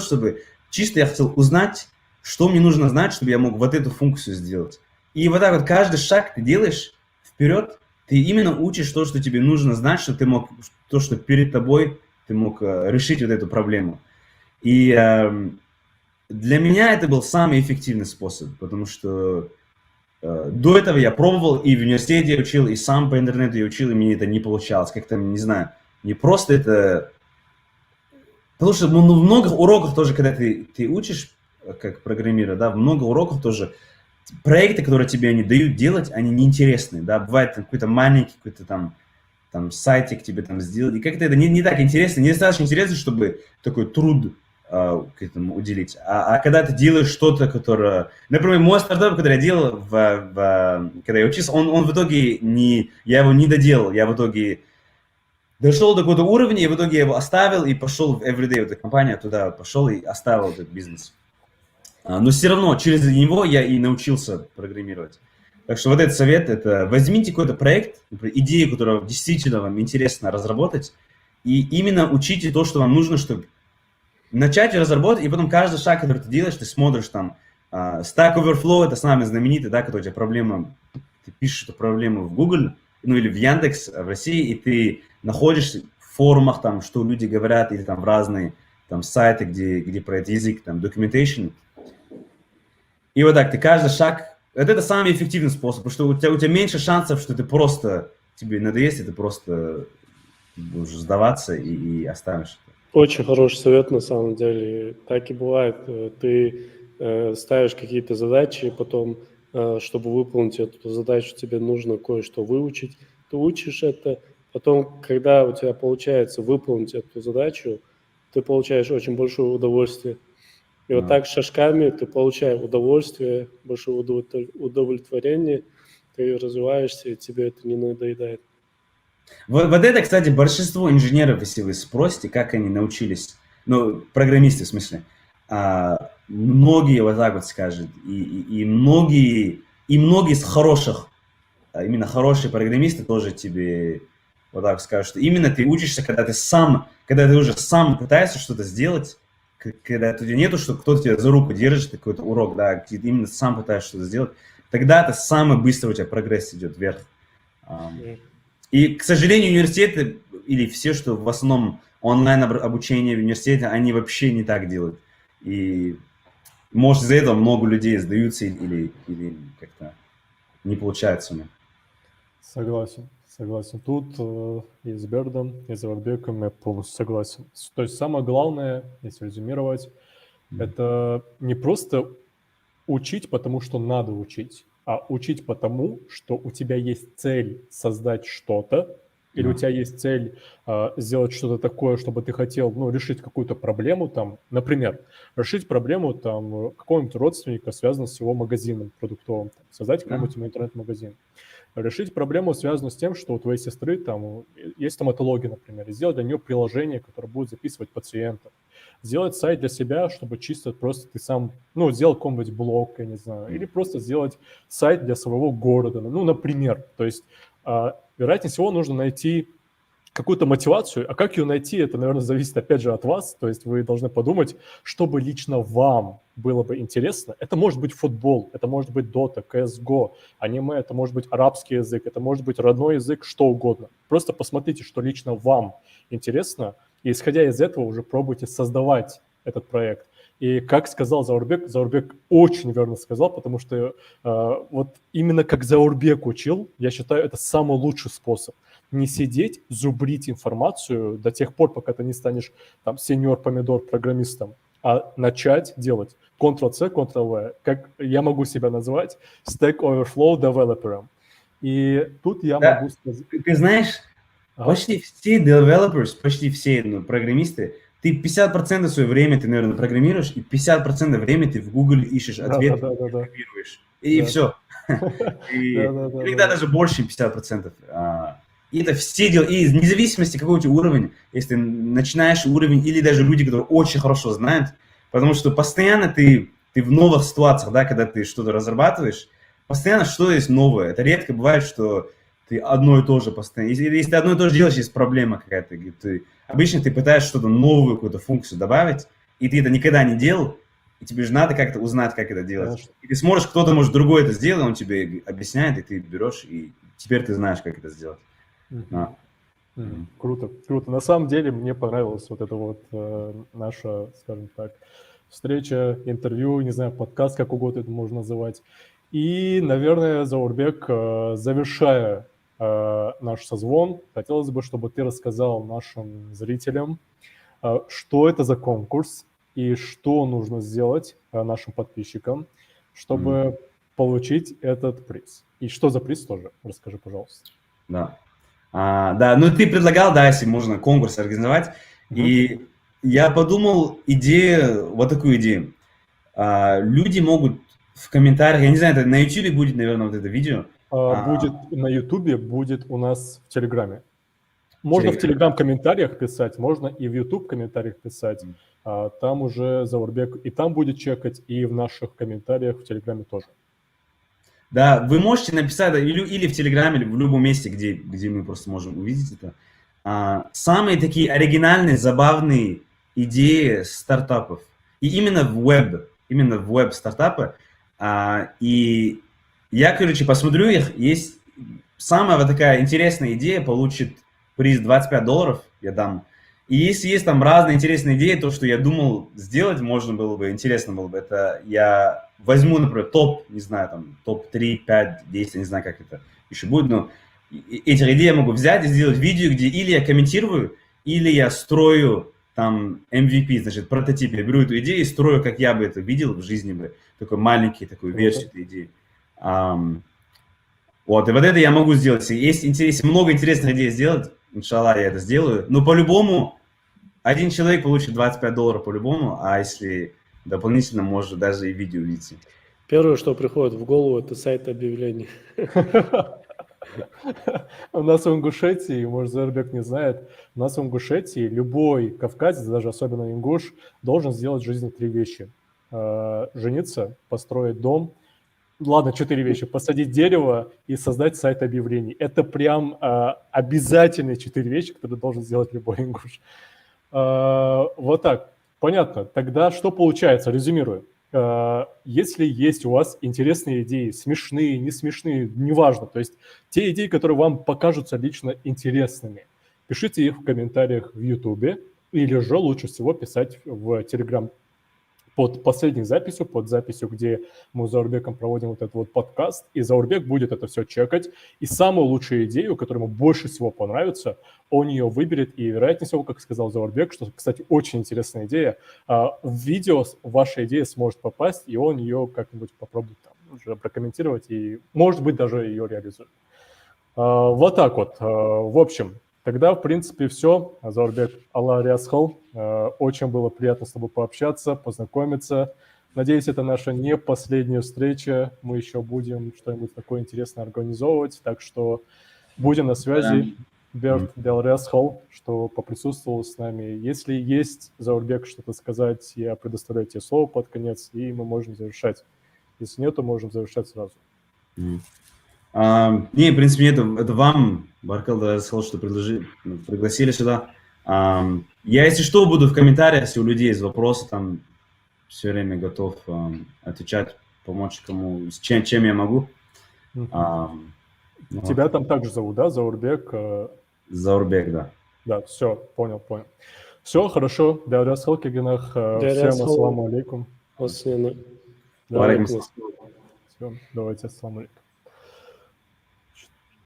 [SPEAKER 3] чтобы чисто я хотел узнать, что мне нужно знать, чтобы я мог вот эту функцию сделать. И вот так вот каждый шаг ты делаешь вперед, ты именно учишь то, что тебе нужно знать, чтобы ты мог, то, что перед тобой, ты мог решить вот эту проблему. И для меня это был самый эффективный способ, потому что до этого я пробовал, и в университете я учил, и сам по интернету я учил, и мне это не получалось. Как-то, не знаю, не просто это... Потому что в многих уроках тоже, когда ты учишь, как программировать, да, в много уроков тоже проекты, которые тебе они дают делать, они неинтересные, да, бывает какой-то маленький, какой-то там сайтик тебе там сделать, и как-то это не так интересно, недостаточно интересно, чтобы такой труд к этому уделить. А когда ты делаешь что-то, которое... Например, мой стартап, который я делал, когда я учился, он в итоге я его не доделал, я в итоге дошел до какого-то уровня, и в итоге я его оставил и пошел в Everyday, вот эта компания, туда пошел и оставил этот бизнес. Но все равно через него я и научился программировать. Так что вот этот совет, это возьмите какой-то проект, например, идею, которую действительно вам интересно разработать, и именно учите то, что вам нужно, чтобы начать разработать, и потом каждый шаг, который ты делаешь, ты смотришь там, Stack Overflow, это самый знаменитый, да, когда у тебя проблема, ты пишешь эту проблему в Google, ну или в Яндекс, в России, и ты находишь в форумах, там, что люди говорят, или там в разные там сайты, где про этот язык, там, documentation. И вот так, ты каждый шаг, это самый эффективный способ, потому что у тебя меньше шансов, что ты просто, тебе надоест, и ты просто будешь сдаваться и оставишь это.
[SPEAKER 4] Очень хороший совет, на самом деле. Так и бывает. Ты ставишь какие-то задачи, и потом, чтобы выполнить эту задачу, тебе нужно кое-что выучить. Ты учишь это, потом, когда у тебя получается выполнить эту задачу, ты получаешь очень большое удовольствие. И вот так шажками ты получаешь удовольствие, большое удовлетворение, ты развиваешься, и тебе это не надоедает.
[SPEAKER 3] Вот это, кстати, большинство инженеров, если вы спросите, как они научились, ну, программисты в смысле, многие вот так вот скажут, и многие из хороших, именно хорошие программисты тоже тебе вот так скажут, что именно ты учишься, когда ты уже сам пытаешься что-то сделать, когда у тебя нету, что кто-то тебя за руку держит, какой-то урок, да, ты именно сам пытаешься что-то сделать, тогда это самый быстрый у тебя прогресс идет вверх. И, к сожалению, университеты, или все, что в основном онлайн-обучение в университете, они вообще не так делают. И, может, из-за этого много людей сдаются или как-то не получается у них.
[SPEAKER 1] Согласен. Тут и с Бердом, и с Заурбеком я полностью согласен. То есть самое главное, если резюмировать, это не просто учить, потому что надо учить, а учить потому, что у тебя есть цель создать что-то, или у тебя есть цель сделать что-то такое, чтобы ты хотел, ну, решить какую-то проблему, там, например, решить проблему там какого-нибудь родственника, связанную с его магазином продуктовым, там, создать какой-нибудь интернет-магазин. Решить проблему, связанную с тем, что у твоей сестры там есть стоматология, например, и сделать для нее приложение, которое будет записывать пациентов. Сделать сайт для себя, чтобы чисто просто ты сам, ну, сделал какой-нибудь блог, я не знаю, или просто сделать сайт для своего города, ну, например. То есть, вероятнее всего, нужно найти какую-то мотивацию, а как ее найти, это, наверное, зависит, опять же, от вас, то есть вы должны подумать, что бы лично вам было бы интересно. Это может быть футбол, это может быть Dota, CSGO, аниме, это может быть арабский язык, это может быть родной язык, что угодно. Просто посмотрите, что лично вам интересно, и исходя из этого уже пробуйте создавать этот проект. И как сказал Заурбек очень верно сказал, потому что вот именно как Заурбек учил, я считаю, это самый лучший способ. Не сидеть, зубрить информацию до тех пор, пока ты не станешь там сеньор-помидор программистом, а начать делать Ctrl-C, Ctrl-V, как я могу себя назвать, Stack Overflow developer. И тут я могу сказать...
[SPEAKER 3] Ты знаешь, почти все developers, почти все программисты, ты 50% своего времени ты, наверное, программируешь, и 50% времени ты в Google ищешь ответы, программируешь. И все. Иногда даже больше, чем 50%. И это все дела, и вне зависимости, какой у тебя уровень, если ты начинаешь уровень, или даже люди, которые очень хорошо знают, потому что постоянно ты в новых ситуациях, да, когда ты что-то разрабатываешь, постоянно что-то есть новое. Это редко бывает, что ты одно и то же постоянно. Если ты одно и то же делаешь, есть проблема какая-то. Обычно ты пытаешься что-то новую, какую-то функцию добавить, и ты это никогда не делал, и тебе же надо как-то узнать, как это делать. Конечно. И ты смотришь, кто-то, может, другой это сделал, он тебе объясняет, и ты берешь, и теперь ты знаешь, как это сделать.
[SPEAKER 1] Круто. На самом деле мне понравилась вот эта вот наша, скажем так, встреча, интервью, не знаю, подкаст, как угодно это можно называть. И, наверное, Заурбек, завершая наш созвон, хотелось бы, чтобы ты рассказал нашим зрителям, что это за конкурс и что нужно сделать нашим подписчикам, чтобы получить этот приз. И что за приз тоже? Расскажи, пожалуйста.
[SPEAKER 3] Да. Да, ну ты предлагал, да, если можно конкурс организовать. И я подумал вот такую идею. Люди могут в комментариях, я не знаю, это на YouTube будет, наверное, вот это видео.
[SPEAKER 1] Будет на YouTube, будет у нас в Телеграме. Можно в Телеграм-комментариях писать, можно и в YouTube-комментариях писать. Там уже Заурбек и там будет чекать, и в наших комментариях в Телеграме тоже.
[SPEAKER 3] Да, вы можете написать или в Телеграме, или в любом месте, где мы просто можем увидеть это. Самые такие оригинальные, забавные идеи стартапов. И именно в веб-стартапы. И я, короче, посмотрю их. Есть самая вот такая интересная идея, получит приз $25, я дам. И если есть там разные интересные идеи, то, что я думал сделать, можно было бы, интересно было бы, это я возьму, например, топ, не знаю, там, топ-3, 5, 10, не знаю, как это еще будет, но эти идеи я могу взять и сделать видео, где или я комментирую, или я строю там MVP, значит, прототип. Я беру эту идею и строю, как я бы это видел в жизни бы, такой маленький, такую версию этой идеи. Вот, и вот это я могу сделать. Если много интересных идей сделать, иншаллах, я это сделаю. Но по-любому, один человек получит $25 по-любому, а если дополнительно, может даже и видео видите.
[SPEAKER 4] Первое, что приходит в голову, это сайт объявлений.
[SPEAKER 1] У нас в Ингушетии, может, Заурбек не знает, у нас в Ингушетии любой кавказец, даже особенно ингуш, должен сделать в жизни 3 вещи. Жениться, построить дом, ладно, 4 вещи. Посадить дерево и создать сайт объявлений. Это прям обязательные 4 вещи, которые должен сделать любой ингуш. Вот так. Понятно. Тогда что получается? Резюмирую. Если есть у вас интересные идеи, смешные, не смешные, неважно, то есть те идеи, которые вам покажутся лично интересными, пишите их в комментариях в YouTube или же лучше всего писать в Telegram под последней записью, под записью, где мы с Заурбеком проводим вот этот вот подкаст, и Заурбек будет это все чекать, и самую лучшую идею, которая ему больше всего понравится, он ее выберет, и вероятнее всего, как сказал Заурбек, что, кстати, очень интересная идея, в видео ваша идея сможет попасть, и он ее как-нибудь попробует там уже прокомментировать, и, может быть, даже ее реализует. Вот так вот. В общем, тогда, в принципе, все. Заурбек, Аллах рясхал. Очень было приятно с тобой пообщаться, познакомиться. Надеюсь, это наша не последняя встреча. Мы еще будем что-нибудь такое интересное организовывать. Так что будем на связи. Берт Дел Рясхал, что поприсутствовал с нами. Если есть, Заурбек, что-то сказать, я предоставляю тебе слово под конец, и мы можем завершать. Если нет, то можем завершать сразу.
[SPEAKER 3] Не, в принципе, это вам, Баркал, да, сказал, что пригласили сюда. Я, если что, буду в комментариях, если у людей есть вопросы, там все время готов отвечать, помочь кому, чем я могу.
[SPEAKER 1] Тебя там также зовут, да, Заурбек?
[SPEAKER 3] Заурбек, да.
[SPEAKER 1] Да, все, понял. Все, хорошо. Дәрәс Халкигенах. Всем ассаламу алейкум.
[SPEAKER 4] Алейкум.
[SPEAKER 1] Все, давайте, ассаламу алейкум.